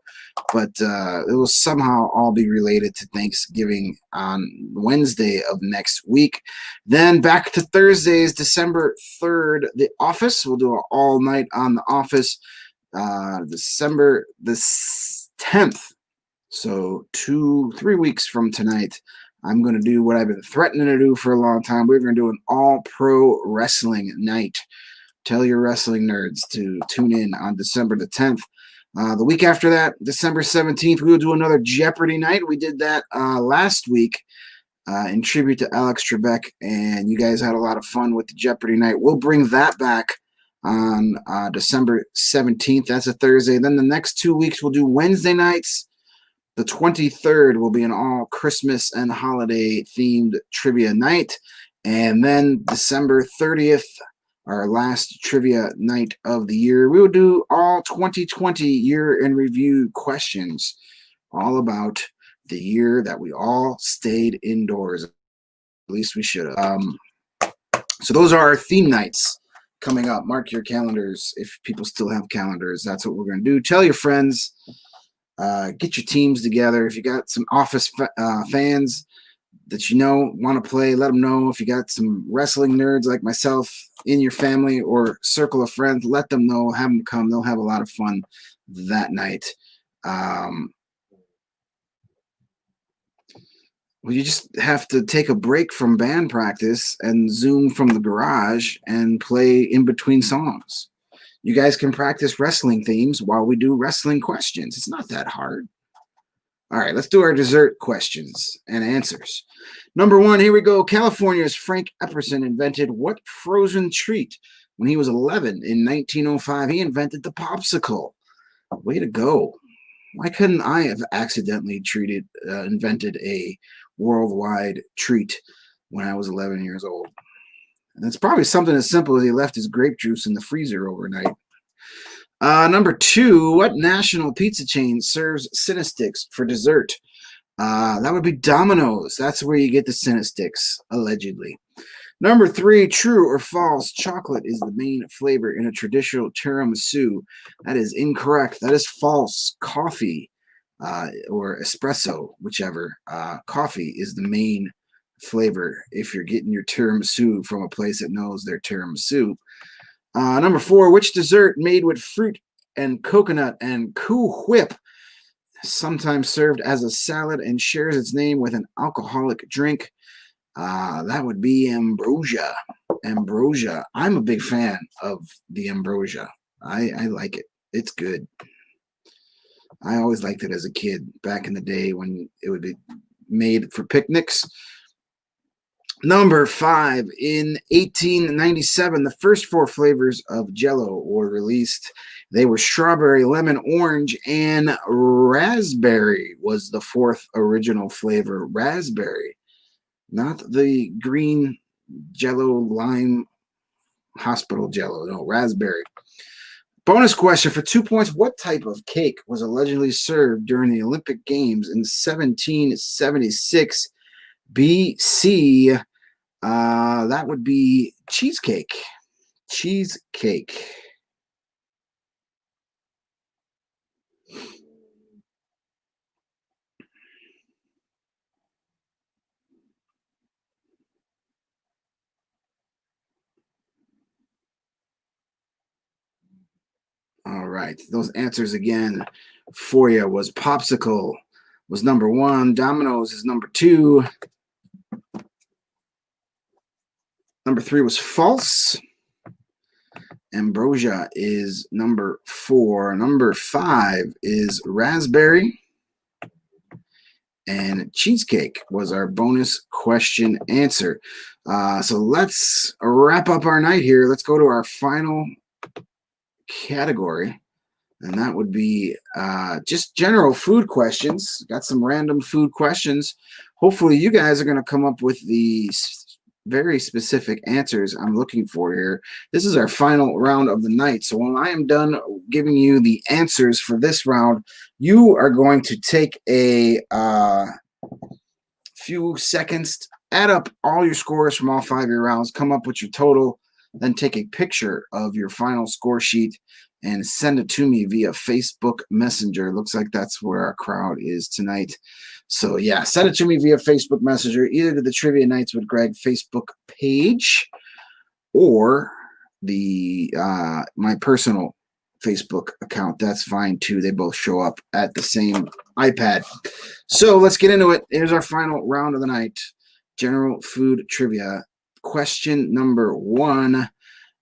but it will somehow all be related to Thanksgiving on Wednesday of next week. Then back to Thursdays, December 3rd, The Office. We'll do an all night on The Office. December the 10th, so 3 weeks from tonight, I'm going to do what I've been threatening to do for a long time. We're going to do an all-pro wrestling night. Tell your wrestling nerds to tune in on December the 10th. The week after that, December 17th, we will do another Jeopardy night. We did that last week in tribute to Alex Trebek, and you guys had a lot of fun with the Jeopardy night. We'll bring that back on December 17th. That's a Thursday. Then the next 2 weeks, we'll do Wednesday nights. The 23rd will be an all Christmas and holiday themed trivia night. And then December 30th, our last trivia night of the year, we will do all 2020 year in review questions, all about the year that we all stayed indoors. At least we should have. So those are our theme nights coming up. Mark your calendars if people still have calendars. That's what we're going to do. Tell your friends. Get your teams together. If you got some Office fans that you know want to play, let them know. If you got some wrestling nerds like myself in your family or circle of friends, let them know. Have them come. They'll have a lot of fun that night. Well, you just have to take a break from band practice and Zoom from the garage and play in between songs. You guys can practice wrestling themes while we do wrestling questions. It's not that hard. All right, let's do our dessert questions and answers. Number 1, here we go. California's Frank Epperson invented what frozen treat when he was 11 in 1905? He invented the popsicle. Way to go. Why couldn't I have accidentally invented a worldwide treat when I was 11 years old? And it's probably something as simple as he left his grape juice in the freezer overnight. Number 2, what national pizza chain serves Cinnasticks for dessert? That would be Domino's. That's where you get the Cinnasticks, allegedly. Number 3, true or false, chocolate is the main flavor in a traditional tiramisu. That is incorrect. That is false. Coffee or espresso, whichever. Coffee is the main flavor if you're getting your tiramisu from a place that knows their tiramisu. Number 4, which dessert made with fruit and coconut and Cool Whip, sometimes served as a salad and shares its name with an alcoholic drink? That would be ambrosia. Ambrosia. I'm a big fan of the ambrosia. I like it. It's good. I always liked it as a kid back in the day when it would be made for picnics. Number 5, in 1897, the first 4 flavors of Jell-O were released. They were strawberry, lemon, orange, and raspberry was the 4th original flavor. Raspberry. Not the green Jell-O lime hospital Jell-O. No, raspberry. Bonus question for 2 points. What type of cake was allegedly served during the Olympic Games in 1776 BC? That would be cheesecake. Cheesecake. All right. Those answers again for you was popsicle was number 1. Domino's is number 2. Number 3 was false. Ambrosia is number 4. Number 5 is raspberry. And cheesecake was our bonus question answer. So let's wrap up our night here. Let's go to our final category. And that would be just general food questions. Got some random food questions. Hopefully you guys are going to come up with the very specific answers I'm looking for here. This is our final round of the night. So when I am done giving you the answers for this round, you are going to take a few seconds, add up all your scores from all 5 of your rounds, come up with your total, then take a picture of your final score sheet and send it to me via Facebook Messenger. Looks like that's where our crowd is tonight. So yeah, send it to me via Facebook Messenger, either to the Trivia Nights with Greg Facebook page or the my personal Facebook account. That's fine too. They both show up at the same iPad. So let's get into it. Here's our final round of the night. General food trivia. Question number 1.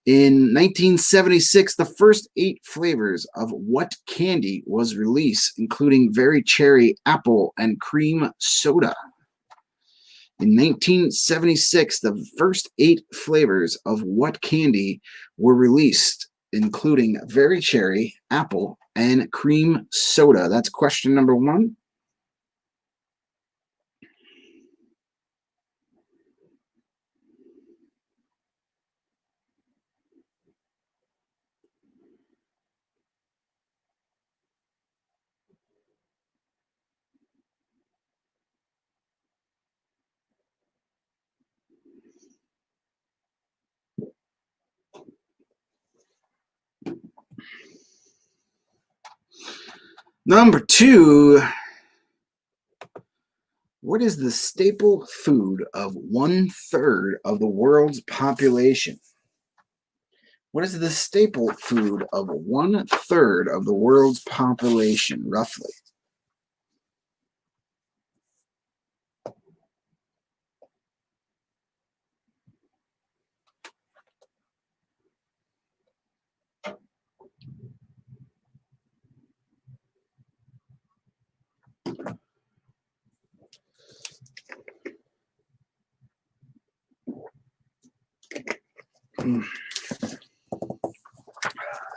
In 1976, the first 8 flavors of what candy was released, including Very Cherry, Apple, and Cream Soda? In 1976, the first 8 flavors of what candy were released, including Very Cherry, Apple, and Cream Soda? That's question number 1. Number 2. What is the staple food of 1/3 of the world's population? What is the staple food of 1/3 of the world's population, roughly?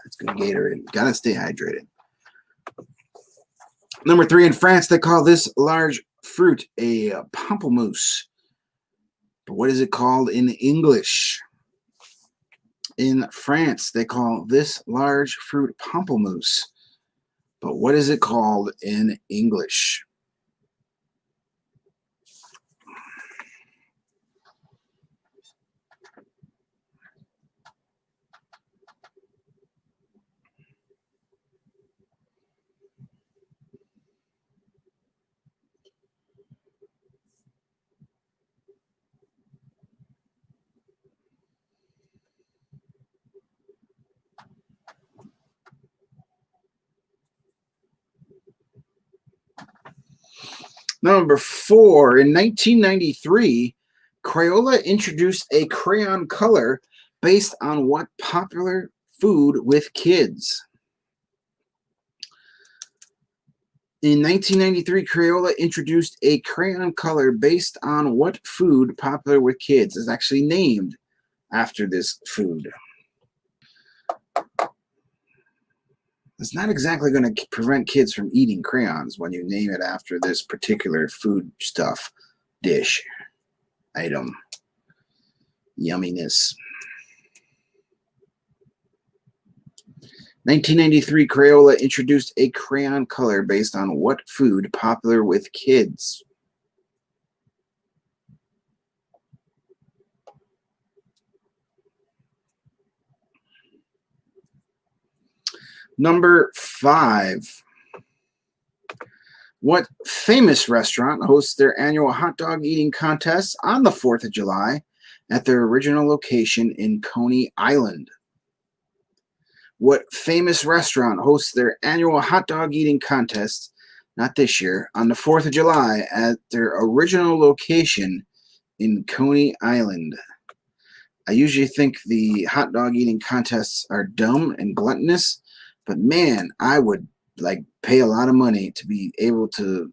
It's good Gatorade. Gotta stay hydrated. Number 3, in France, they call this large fruit a pamplemousse. But what is it called in English? In France, they call this large fruit pamplemousse. But what is it called in English? Number 4, in 1993, Crayola introduced a crayon color based on what popular food with kids? In 1993, Crayola introduced a crayon color based on what food popular with kids? Is actually named after this food. It's not exactly going to prevent kids from eating crayons when you name it after this particular food stuff, dish, item, yumminess. 1993, Crayola introduced a crayon color based on what food popular with kids? Number 5. What famous restaurant hosts their annual hot dog eating contest on the 4th of July at their original location in Coney Island? What famous restaurant hosts their annual hot dog eating contest, not this year, on the 4th of July at their original location in Coney Island? I usually think the hot dog eating contests are dumb and gluttonous, but man, I would like pay a lot of money to be able to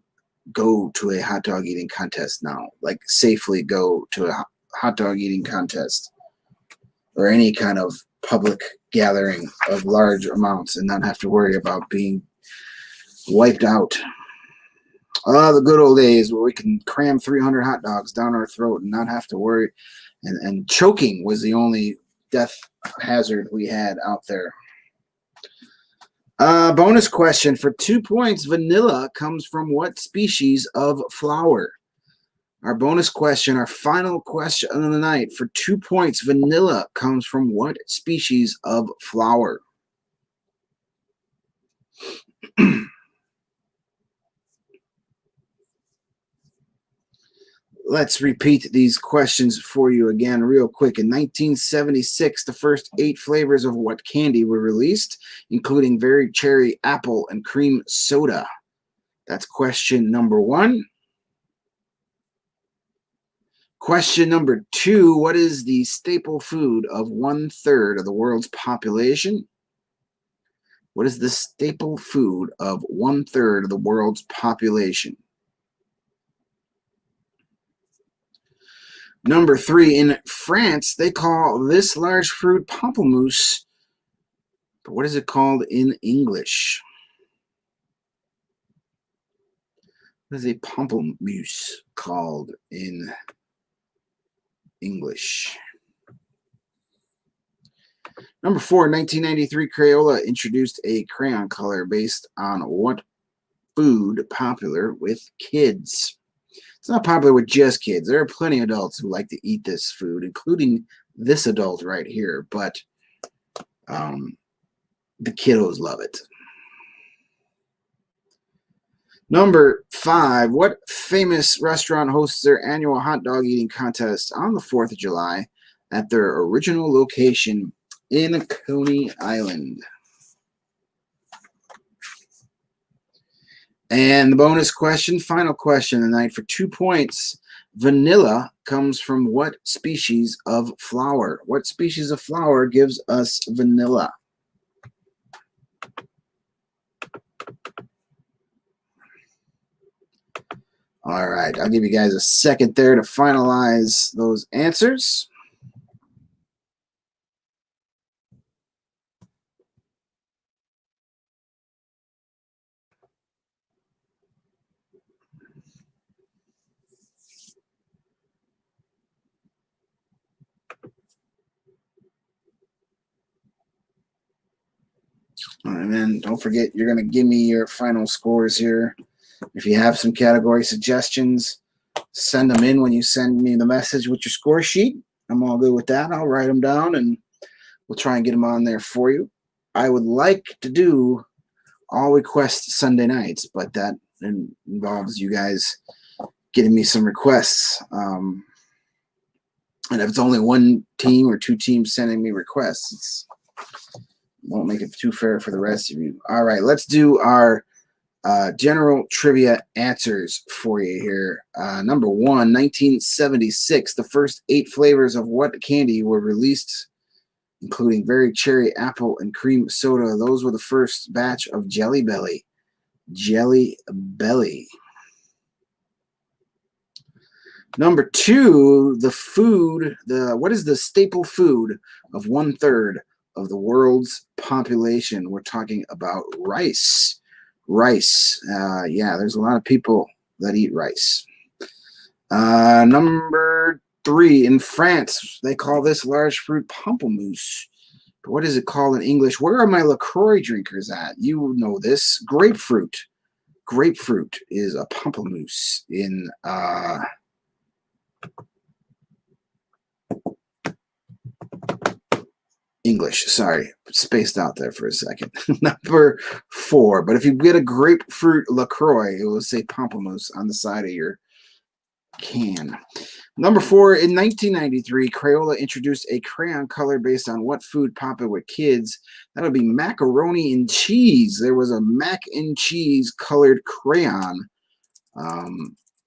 go to a hot dog eating contest now, like safely go to a hot dog eating contest or any kind of public gathering of large amounts and not have to worry about being wiped out. The good old days where we can cram 300 hot dogs down our throat and not have to worry. And choking was the only death hazard we had out there. Bonus question for 2 points. Vanilla comes from what species of flower? Our bonus question, our final question of the night for 2 points. Vanilla comes from what species of flower? Let's repeat these questions for you again real quick. In 1976, the first 8 flavors of what candy were released, including berry, cherry, apple, and cream soda? That's question number 1. Question number 2, what is the staple food of 1/3 of the world's population? What is the staple food of 1/3 of the world's population? Number 3, in France, they call this large fruit pamplemousse, but what is it called in English? What is a pamplemousse called in English? Number 4, 1993, Crayola introduced a crayon color based on what food popular with kids? It's not popular with just kids. There are plenty of adults who like to eat this food, including this adult right here, but the kiddos love it. Number 5, what famous restaurant hosts their annual hot dog eating contest on the 4th of July at their original location in Coney Island? And the bonus question, final question of the night for 2 points. Vanilla comes from what species of flower? What species of flower gives us vanilla? All right, I'll give you guys a second there to finalize those answers. And then don't forget, you're going to give me your final scores here. If you have some category suggestions, send them in when you send me the message with your score sheet. I'm all good with that. I'll write them down and we'll try and get them on there for you. I would like to do all requests Sunday nights, but that involves you guys getting me some requests. And if it's only 1 team or 2 teams sending me requests, it won't make it too fair for the rest of you. All right, let's do our general trivia answers for you here. Number 1, 1976, the first 8 flavors of what candy were released, including berry, cherry, apple, and cream soda. Those were the first batch of Jelly Belly. Jelly Belly. Number 2, the food, what is the staple food of 1/3 of the world's population? We're talking about rice. Rice. Yeah, there's a lot of people that eat rice. Number 3, in France, they call this large fruit pamplemousse. But what is it called in English? Where are my LaCroix drinkers at? You know this. Grapefruit. Grapefruit is a pamplemousse in English. Sorry, spaced out there for a second. Number 4, but if you get a grapefruit LaCroix, it will say pamplemousse on the side of your can. Number 4, in 1993, Crayola introduced a crayon color based on what food popular with kids? That would be macaroni and cheese. There was a mac and cheese colored crayon.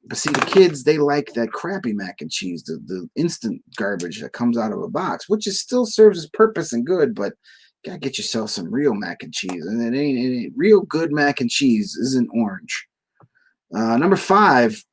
But see, the kids, they like that crappy mac and cheese, the instant garbage that comes out of a box, which is still serves its purpose and good, but gotta get yourself some real mac and cheese. And it ain't real good mac and cheese isn't orange. Number 5,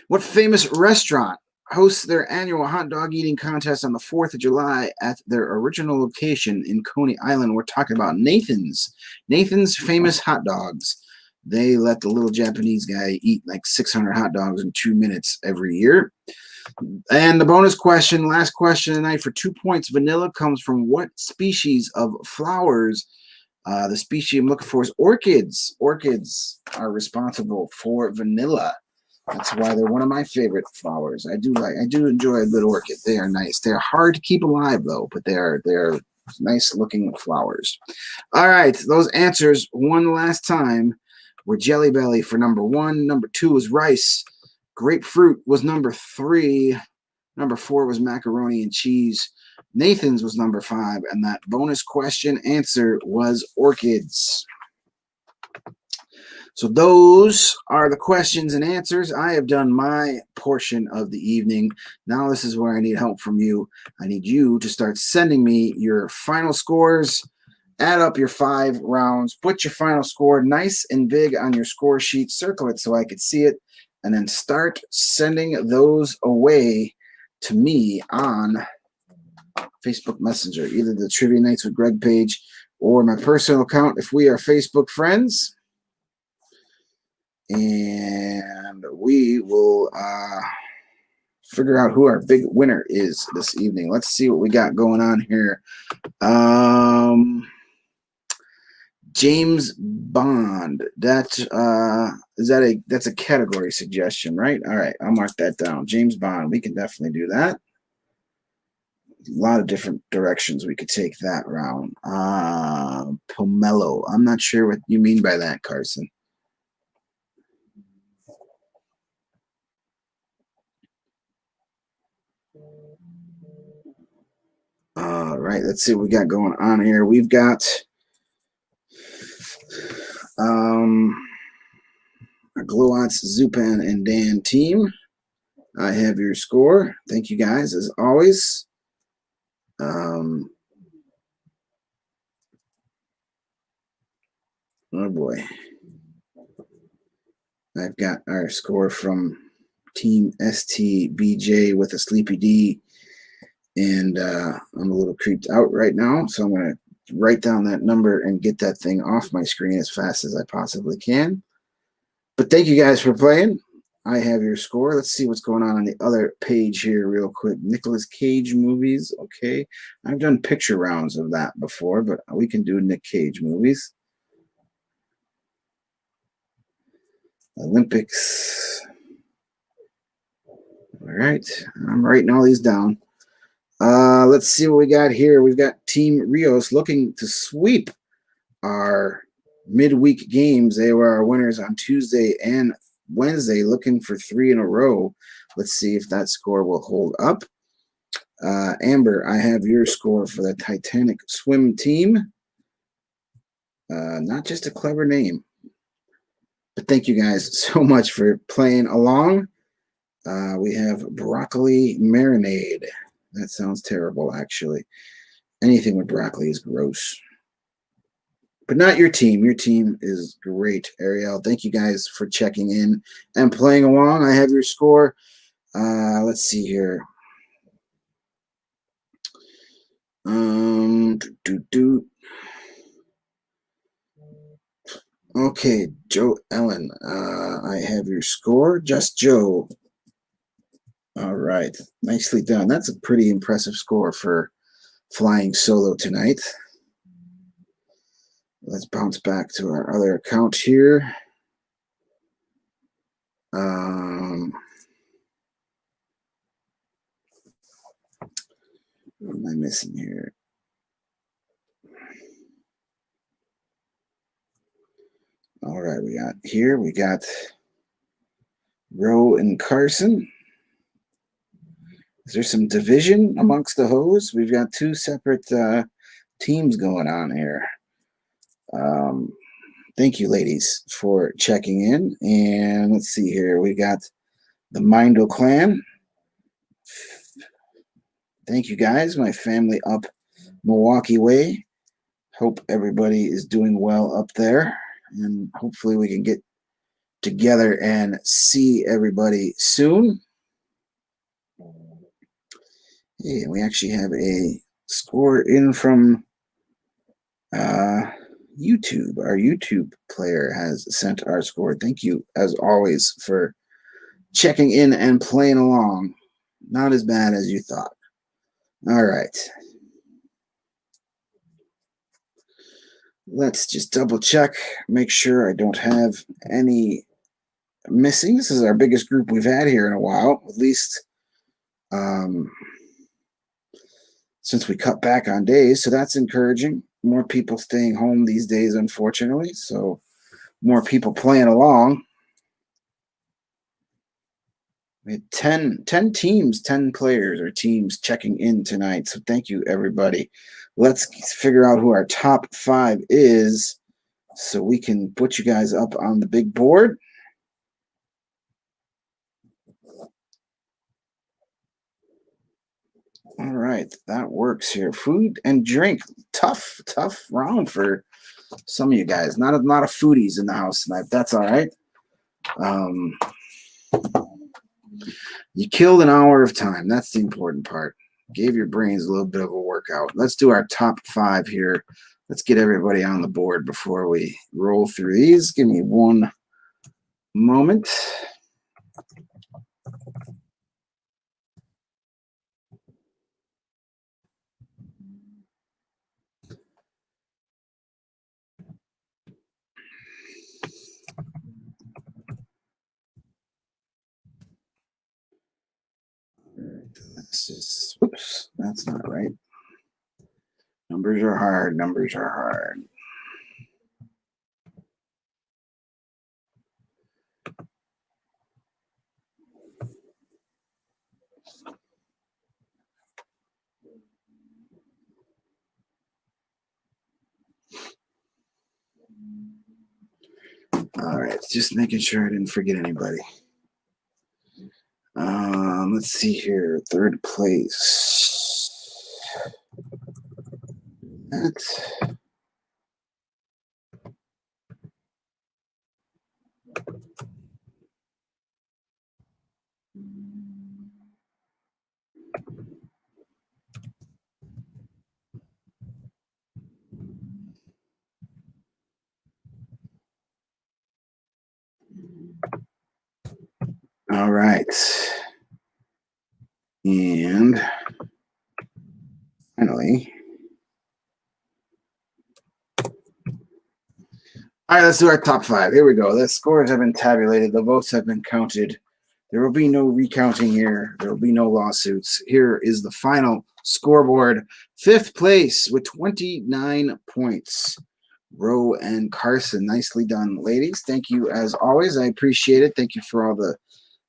what famous restaurant hosts their annual hot dog eating contest on the 4th of July at their original location in Coney Island. We're talking about Nathan's. Nathan's famous hot dogs. They let the little Japanese guy eat like 600 hot dogs in 2 minutes every year. And the bonus question, last question tonight for 2 points. Vanilla comes from what species of flowers? The species I'm looking for is orchids. Orchids are responsible for vanilla. That's why they're one of my favorite flowers. I do enjoy a good orchid. They are nice. They're hard to keep alive though, but they're nice looking flowers. All right, those answers one last time were Jelly Belly for number 1. Number 2 was rice. Grapefruit was number 3. Number 4 was macaroni and cheese. Nathan's was number 5, and that bonus question answer was orchids. So those are the questions and answers. I have done my portion of the evening. Now this is where I need help from you. I need you to start sending me your final scores. Add up your 5 rounds. Put your final score nice and big on your score sheet. Circle it so I could see it. And then start sending those away to me on Facebook Messenger, either the Trivia Nights with Greg page or my personal account if we are Facebook friends. And we will figure out who our big winner is this evening. Let's see what we got going on here. James Bond. That's a category suggestion, right? All right, I'll mark that down. James Bond. We can definitely do that. A lot of different directions we could take that round. Pomelo. I'm not sure what you mean by that, Carson. All right, let's see what we got going on here. We've got Gluots, Zupan, and Dan team. I have your score. Thank you guys, as always. Oh boy. I've got our score from Team STBJ with a Sleepy D. And I'm a little creeped out right now, so I'm going to write down that number and get that thing off my screen as fast as I possibly can. But thank you guys for playing. I have your score. Let's see what's going on the other page here real quick. Nicolas Cage movies. Okay. I've done picture rounds of that before, but we can do Nick Cage movies. Olympics. All right. I'm writing all these down. Let's see what we got here. We've got Team Rios looking to sweep our midweek games. They were our winners on Tuesday and Wednesday, looking for 3 in a row. Let's see if that score will hold up. Amber, I have your score for the Titanic swim team. Not just a clever name. But thank you guys so much for playing along. We have broccoli marinade. That sounds terrible, actually. Anything with broccoli is gross. But not your team. Your team is great, Ariel. Thank you guys for checking in and playing along. I have your score. Let's see here. Okay, Joe Ellen. I have your score. Just Joe. All right. Nicely done. That's a pretty impressive score for flying solo tonight. Let's bounce back to our other account here. What am I missing here? All right, we got Roe and Carson. Is there some division amongst the hoes? We've got 2 separate teams going on here. Thank you, ladies, for checking in. And let's see here. We got the Mindo clan. Thank you, guys. My family up Milwaukee way. Hope everybody is doing well up there. And hopefully we can get together and see everybody soon. Hey, we actually have a score in from YouTube. Our YouTube player has sent our score. Thank you, as always, for checking in and playing along. Not as bad as you thought. All right. Let's just double check, make sure I don't have any missing. This is our biggest group we've had here in a while, at least since we cut back on days. So that's encouraging. More people staying home these days, unfortunately. So more people playing along. We had 10 teams, 10 players or teams checking in tonight. So thank you, everybody. Let's figure out who our top 5 is so we can put you guys up on the big board. All right, that works here. Food and drink. Tough round for some of you guys. Not a lot of foodies in the house tonight. That's all right. You killed an hour of time. That's the important part. Gave your brains a little bit of a workout. Let's do our top 5 here. Let's get everybody on the board before we roll through these. Give me one moment. Oops, that's not right. Numbers are hard. Numbers are hard. All right, just making sure I didn't forget anybody. Let's see here. 3rd place. That's all right. And finally, all right, let's do our top 5. Here we go. The scores have been tabulated. The votes have been counted. There will be no recounting here. There will be no lawsuits. Here is the final scoreboard. 5th place with 29 points. Rowe and Carson. Nicely done, ladies. Thank you as always. I appreciate it. Thank you for all the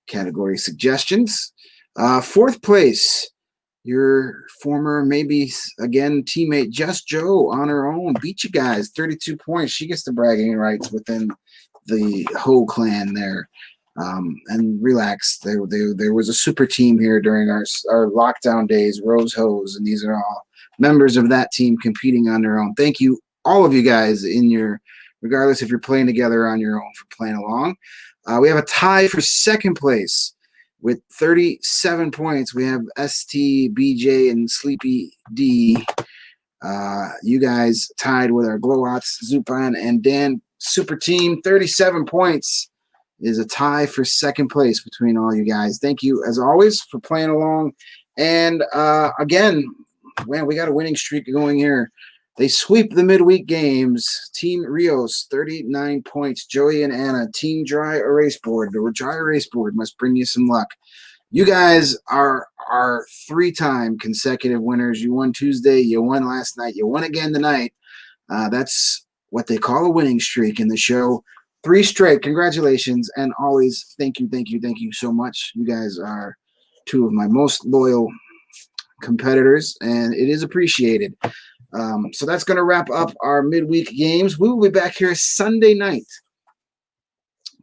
category suggestions. 4th place, your former, maybe again, teammate Just Joe on her own. Beat you guys, 32 points. She gets the bragging rights within the Ho clan there. And relax. There was a super team here during our lockdown days, Rose Hose, and these are all members of that team competing on their own. Thank you, all of you guys, regardless if you're playing together on your own, for playing along. We have a tie for 2nd place with 37 points. We have ST, BJ, and Sleepy D. You guys tied with our Glowats, Zupan, and Dan super team. 37 points is a tie for 2nd place between all you guys. Thank you, as always, for playing along. And again, man, we got a winning streak going here. They sweep the midweek games. Team Rios, 39 points. Joey and Anna, Team Dry Erase Board. The Dry Erase Board must bring you some luck. You guys are 3-time consecutive winners. You won Tuesday. You won last night. You won again tonight. That's what they call a winning streak in the show. 3 straight. Congratulations. And always thank you so much. You guys are 2 of my most loyal competitors, and it is appreciated. So that's going to wrap up our midweek games. We will be back here Sunday night.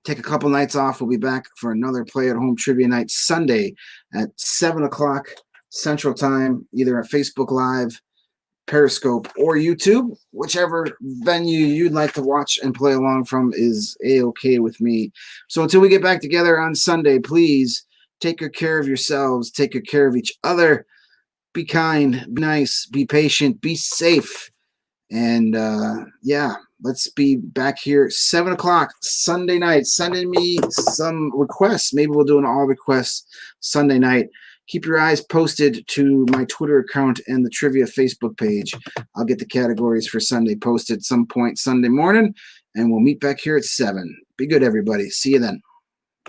Take a couple nights off. We'll be back for another Play at Home Trivia Night Sunday at 7 o'clock Central Time, either at Facebook Live, Periscope, or YouTube. Whichever venue you'd like to watch and play along from is A-okay with me. So until we get back together on Sunday, please take good care of yourselves. Take good care of each other. be kind, be nice, be patient, be safe. And yeah, let's be back here 7 o'clock Sunday night. Send me some requests. Maybe we'll do an all requests Sunday night. Keep your eyes posted to my Twitter account and the Trivia Facebook page. I'll get the categories for Sunday posted some point Sunday morning, and we'll meet back here at 7. Be good, everybody. See you then.